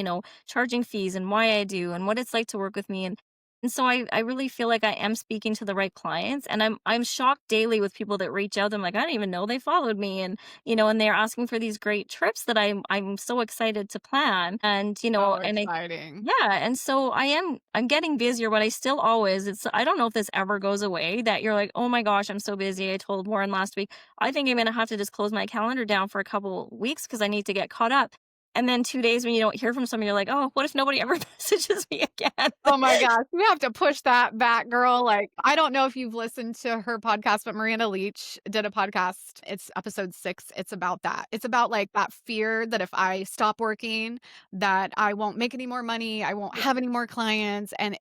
charging fees and why I do and what it's like to work with me and so I really feel like I am speaking to the right clients and I'm shocked daily with people that reach out. I'm like, I didn't even know they followed me and and they're asking for these great trips that I'm so excited to plan. And So and I exciting. yeah, and so I'm getting busier, but I still always I don't know if this ever goes away that you're like, "Oh my gosh, I'm so busy." I told Warren last week, I think I'm gonna have to just close my calendar down for a couple weeks because I need to get caught up. And then 2 days when you don't hear from somebody, you're like, "Oh, what if nobody ever messages me again?" Oh my gosh, you have to push that back, girl. Like, I don't know if you've listened to her podcast, but Miranda Leach did a podcast. It's episode 6. It's about that. It's about like that fear that if I stop working, that I won't make any more money, I won't Yeah, have any more clients. And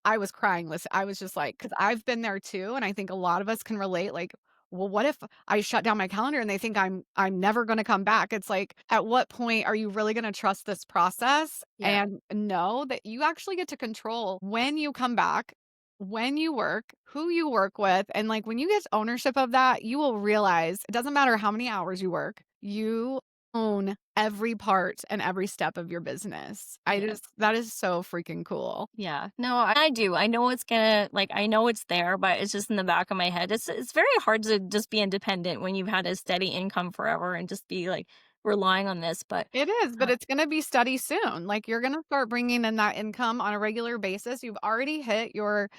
I was crying. Listen, I was just like, because I've been there too. And I think a lot of us can relate. Like, well, what if I shut down my calendar and they think I'm never gonna come back? It's like, at what point are you really gonna trust this process yeah, and know that you actually get to control when you come back, when you work, who you work with, and, like, when you get ownership of that, you will realize it doesn't matter how many hours you work, you own every part and every step of your business. I yeah. just that is so freaking cool. Yeah. No, I do. I know it's gonna like I know it's there, but it's just in the back of my head. It's very hard to just be independent when you've had a steady income forever and just be like relying on this. But It is, but it's gonna be steady soon. Like, you're gonna start bringing in that income on a regular basis. You've already hit your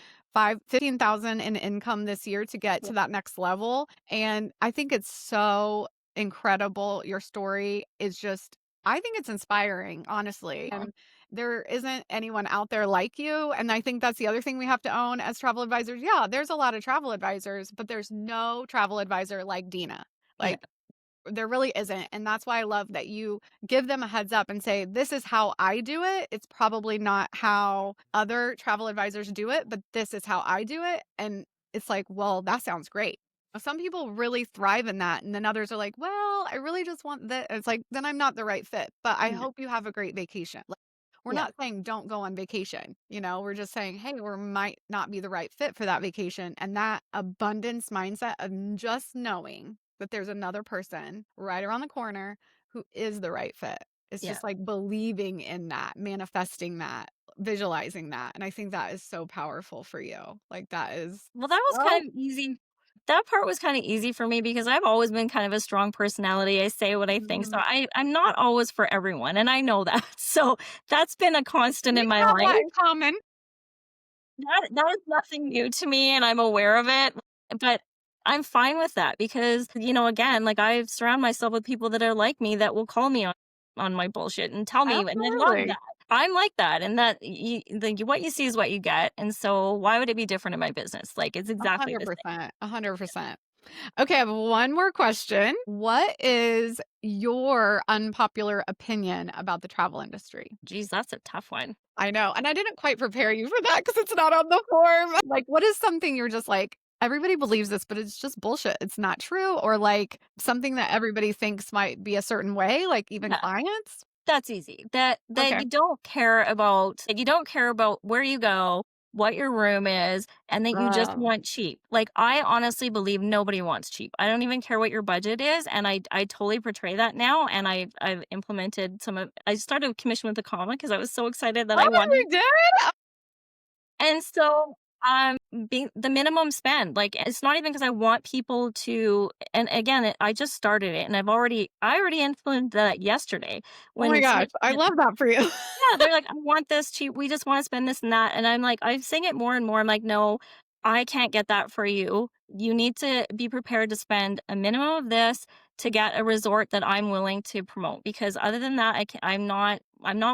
15,000 in income this year to get yeah, to that next level, and I think it's so incredible. Your story is just I think it's inspiring, honestly, and there isn't anyone out there like you, and I think that's the other thing we have to own as travel advisors. Yeah, there's a lot of travel advisors, but there's no travel advisor like Deena. yeah, Like, there really isn't, and that's why I love that you give them a heads up and say, "This is how I do it. It's probably not how other travel advisors do it, but this is how I do it." And it's like, "Well, that sounds great." Some people really thrive in that, and then others are like, "Well, I really just want that." It's like, "Then I'm not the right fit." But I yeah, hope you have a great vacation. Like, we're yeah, not saying don't go on vacation, we're just saying, "Hey, we might not be the right fit for that vacation." And that abundance mindset of just knowing that there's another person right around the corner who is the right fit. It's yeah. just like believing in that, manifesting that, visualizing that. And I think that is so powerful for you. Like, that is Well, that was so kind of easy that part was kind of easy for me because I've always been kind of a strong personality. I say what I think. So Mhm. I'm not always for everyone. And I know that. So that's been a constant We in my have life. that in common. That is nothing new to me, and I'm aware of it, but I'm fine with that because, again, like, I surround myself with people that are like me that will call me on my bullshit and tell me, and I love Absolutely. that. I'm like that, and that what you see is what you get, and so why would it be different in my business? Like, it's exactly the same. 100%. 100%. Okay, I have one more question. What is your unpopular opinion about the travel industry? Geez, that's a tough one. I know, and I didn't quite prepare you for that because it's not on the form. Like, what is something you're just like, everybody believes this, but it's just bullshit. It's not true. Or like something that everybody thinks might be a certain way, like even Yeah. clients? That's easy. That Okay. you don't care about where you go, what your room is, and that you just Oh, want cheap. Like, I honestly believe nobody wants cheap. I don't even care what your budget is, and I totally portray that now, and I've implemented I started commission with a comma because I was so excited that oh, I wanted, you did? and so, being the minimum spend, like, it's not even because I want people to, and again, I just started it, and I already implemented that yesterday Oh my when gosh, somebody I love that for you. yeah, they're like, "I want this cheap, we just wanna spend this and that," and I'm like, I'm saying it more and more, I'm like, "No, I can't get that for you. You need to be prepared to spend a minimum of this to get a resort that I'm willing to promote, because other than that, I'm not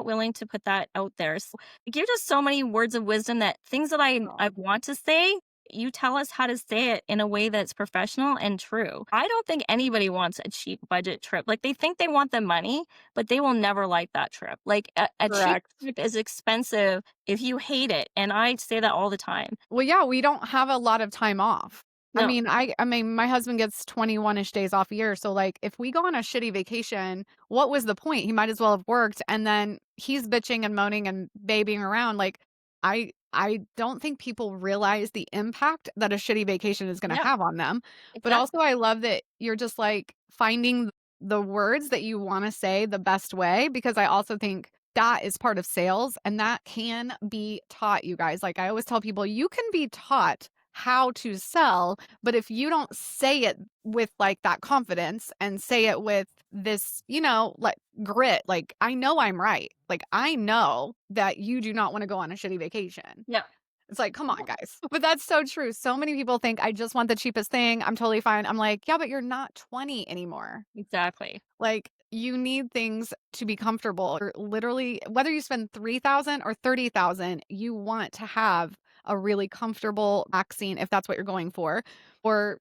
willing to put that out there." So, like, you're just so many words of wisdom that things that I Oh, want to say, you tell us how to say it in a way that's professional and true. I don't think anybody wants a cheap budget trip. Like, they think they want the money, but they will never like that trip. Like, a cheap correct. trip is expensive if you hate it, and I say that all the time. Well, yeah, we don't have a lot of time off. No. I mean, my husband gets 21-ish days off a year, so, like, if we go on a shitty vacation, what was the point? He might as well have worked, and then he's bitching and moaning and babying around, like, I don't think people realize the impact that a shitty vacation is gonna Yeah, have on them, but also exactly. I love that you're just, like, finding the words that you wanna say the best way, because I also think that is part of sales, and that can be taught, you guys. Like, I always tell people, you can be taught how to sell, but if you don't say it with, like, that confidence and say it with this, like, grit, like, I know I'm right. Like, I know that you do not wanna go on a shitty vacation. Yeah. It's like, "Come on, guys." But that's so true. So many people think, "I just want the cheapest thing. I'm totally fine." I'm like, "Yeah, but you're not 20 anymore." Exactly. Like, you need things to be comfortable, or literally, whether you spend 3,000 or 30,000, you want to have a really comfortable vaccine if that's what you're going for, or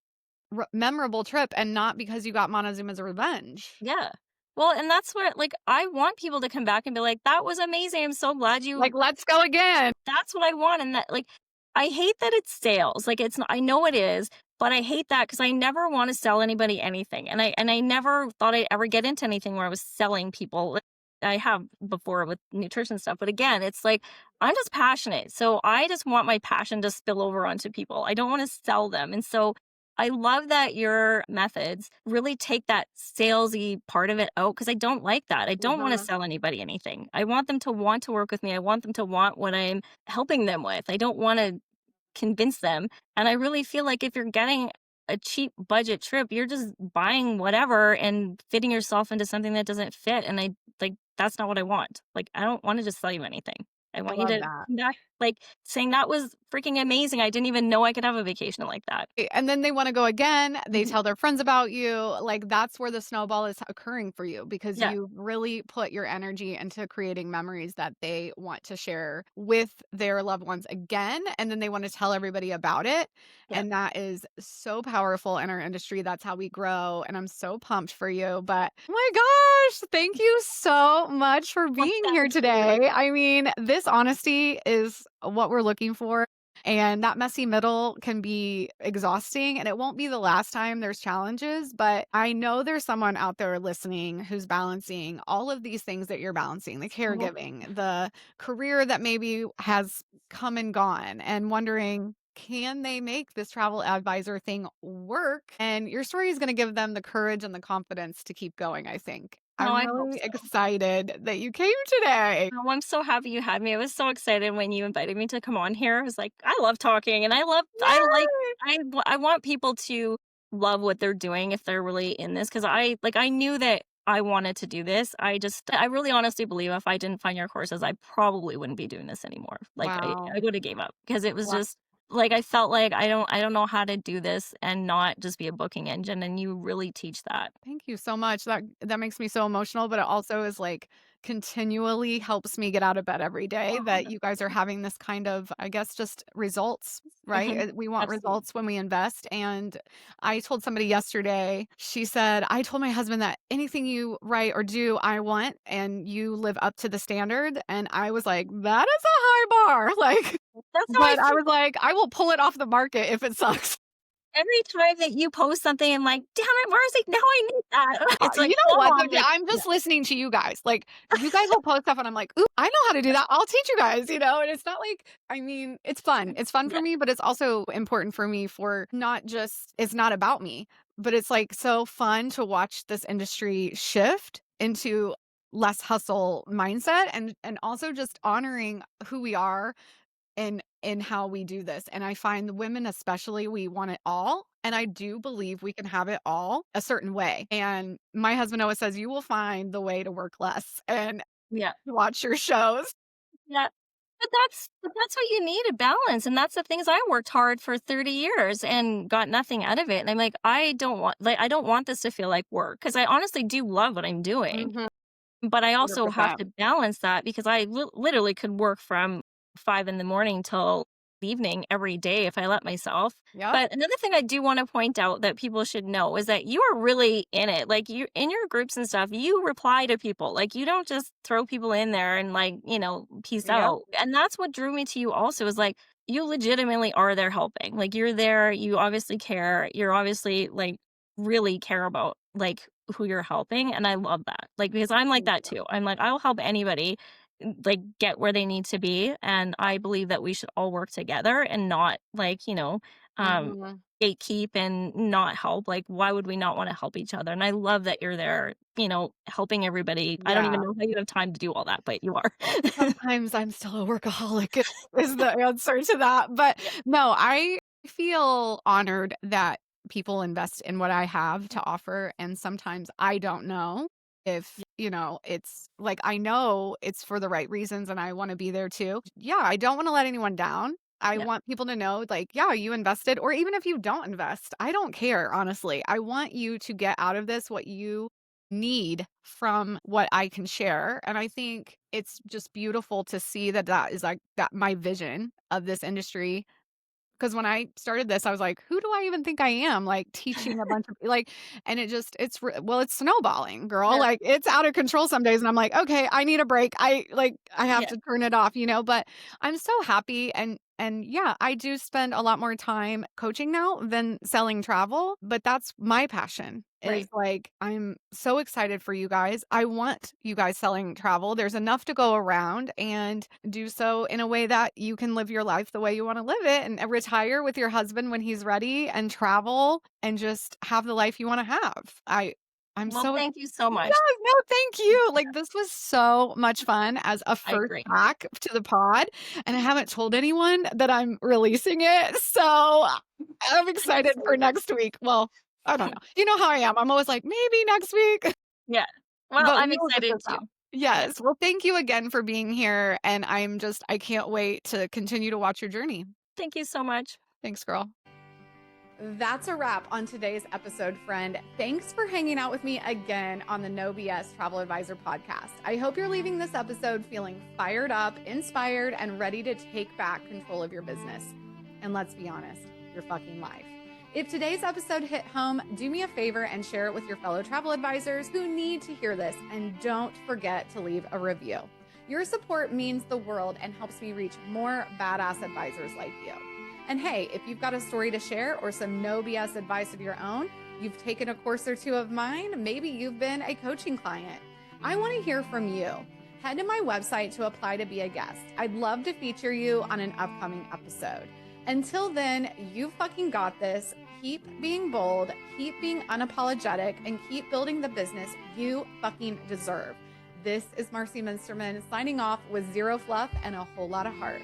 memorable trip, and not because you got Montezuma's revenge. Yeah. Well, and that's what, like, I want people to come back and be like, "That was amazing. I'm so glad Like, you." let's go again. That's what I want, and that, like, I hate that it's sales, like, it's not, I know it is, but I hate that because I never wanna sell anybody anything, and I never thought I'd ever get into anything where I was selling people. Like, I have before with nutrition stuff, but again, it's like, I'm just passionate, so I just want my passion to spill over onto people. I don't wanna sell them, and so I love that your methods really take that salesy part of it out because I don't like that. I don't wanna Uh-huh. sell anybody anything. I want them to want to work with me. I want them to want what I'm helping them with. I don't wanna convince them, and I really feel like if you're getting a cheap budget trip, you're just buying whatever and fitting yourself into something that doesn't fit, and that's not what I want. Like, I don't wanna just sell you anything. I I want you love to that. come back, like, saying, "That was freaking amazing. I didn't even know I could have a vacation like that." And then they wanna go again, they Mhm. tell their friends about you, like, that's where the snowball is occurring for you, because Yeah, you really put your energy into creating memories that they want to share with their loved ones again, and then they wanna tell everybody about it, yeah. and that is so powerful in our industry. That's how we grow, and I'm so pumped for you. But, oh my gosh, thank you so much for Well, being here thank you. today. I mean, this honesty is what we're looking for. And that messy middle can be exhausting, and it won't be the last time there's challenges, but I know there's someone out there listening who's balancing all of these things that you're balancing, the Mhm. caregiving, the career that maybe has come and gone, and wondering, can they make this travel advisor thing work? And your story is going to give them the courage and the confidence to keep going, I think. No, I'm I hope really so. excited that you came today. Oh, I'm so happy you had me. I was so excited when you invited me to come on here. I was like, I love talking and Yay! I want people to love what they're doing if they're really in this because I knew that I wanted to do this. I really honestly believe if I didn't find your courses, I probably wouldn't be doing this anymore. Wow. I would have gave up because it was Wow. just I felt like I don't know how to do this and not just be a booking engine and you really teach that. Thank you so much. That makes me so emotional, but it also is like continually helps me get out of bed every day Oh, that you guys are having this kind of, I guess, just results, right? mhm. We want Absolutely. results when we invest. And I told somebody yesterday, she said, I told my husband that anything you write or do, I want, and you live up to the standard. And I was like, that is a high bar. Like, That's how I but I feel. was like, I will pull it off the market if it sucks. Every time that you post something, I'm like, "Damn it, Marcy, now I need that." It's You like, know oh, what, though? I'm like, I'm yeah, just listening to you guys. Like, you guys will post stuff and I'm like, "Ooh, I know how to do that. I'll teach you guys," and it's not like I mean, it's fun. It's fun for yeah, me, but it's also important for me for not just it's not about me, but it's, like, so fun to watch this industry shift into less hustle mindset and also just honoring who we are in how we do this. And I find the women especially, we want it all. And I do believe we can have it all a certain way. And my husband always says, you will find the way to work less and yeah, watch your shows. yeah. But that's what you need, a balance, and that's the things I worked hard for 30 years and got nothing out of it, and I'm like, I don't want this to feel like work because I honestly do love what I'm doing. Mhm. But I also have 100%. to balance that because I literally could work from 5 in the morning till evening every day if I let myself. Yep. But another thing I do wanna point out that people should know is that you are really in it. Like, you in your groups and stuff, you reply to people. Like, you don't just throw people in there and, peace Yep. out. And that's what drew me to you also is, like, you legitimately are there helping. Like, you're there, you obviously care, you're obviously, really care about, who you're helping, and I love that. Like, because I'm like Thank that you. too. I'm like, I'll help anybody, get where they need to be, and I believe that we should all work together and not, um, Mhm. gatekeep and not help. Like, why would we not wanna help each other? And I love that you're there, helping everybody. I don't even Yeah. know how you have time to do all that, but you are. Sometimes I'm still a workaholic is the answer to that. But Yeah, no, I feel honored that people invest in what I have to offer. And sometimes I don't know if, it's like I know it's for the right reasons and I want to be there too. Yeah, I don't want to let anyone down. I yeah, want people to know, like, yeah, you invested, or even if you don't invest, I don't care, honestly. I want you to get out of this what you need from what I can share. And I think it's just beautiful to see that that is like that my vision of this industry. Because when I started this, I was like, who do I even think I am? Like teaching a bunch of like, and well, it's snowballing, girl. yeah, Like it's out of control some days. And I'm like, okay, I need a break. I have yeah. to turn it off. But I'm so happy. And yeah, I do spend a lot more time coaching now than selling travel, but that's my passion. Is Right. like, I'm so excited for you guys. I want you guys selling travel. There's enough to go around and do so in a way that you can live your life the way you want to live it and retire with your husband when he's ready and travel and just have the life you want to have. I'm Well, so thank you so Yes, much. no, thank you. Like this was so much fun as a I first agree. hack to the pod, and I haven't told anyone that I'm releasing it. So I'm I'm excited for excited. next week. Well, I don't know. You know how I am. I'm always like, maybe next week, Yeah. Well, but I'm we will get excited this too. out. Yeah. Yes. Well, thank you again for being here. And I can't wait to continue to watch your journey. Thank you so much. Thanks, girl. That's a wrap on today's episode, friend. Thanks for hanging out with me again on the No BS Travel Advisor podcast. I hope you're leaving this episode feeling fired up, inspired, and ready to take back control of your business. And let's be honest, your fucking life. If today's episode hit home, do me a favor and share it with your fellow travel advisors who need to hear this. And don't forget to leave a review. Your support means the world and helps me reach more badass advisors like you. And hey, if you've got a story to share or some no BS advice of your own, you've taken a course or two of mine, maybe you've been a coaching client, I want to hear from you. Head to my website to apply to be a guest. I'd love to feature you on an upcoming episode. Until then, you fucking got this. keep being bold, keep being unapologetic, and keep building the business you fucking deserve. This is Marcie Muensterman signing off with zero fluff and a whole lot of heart.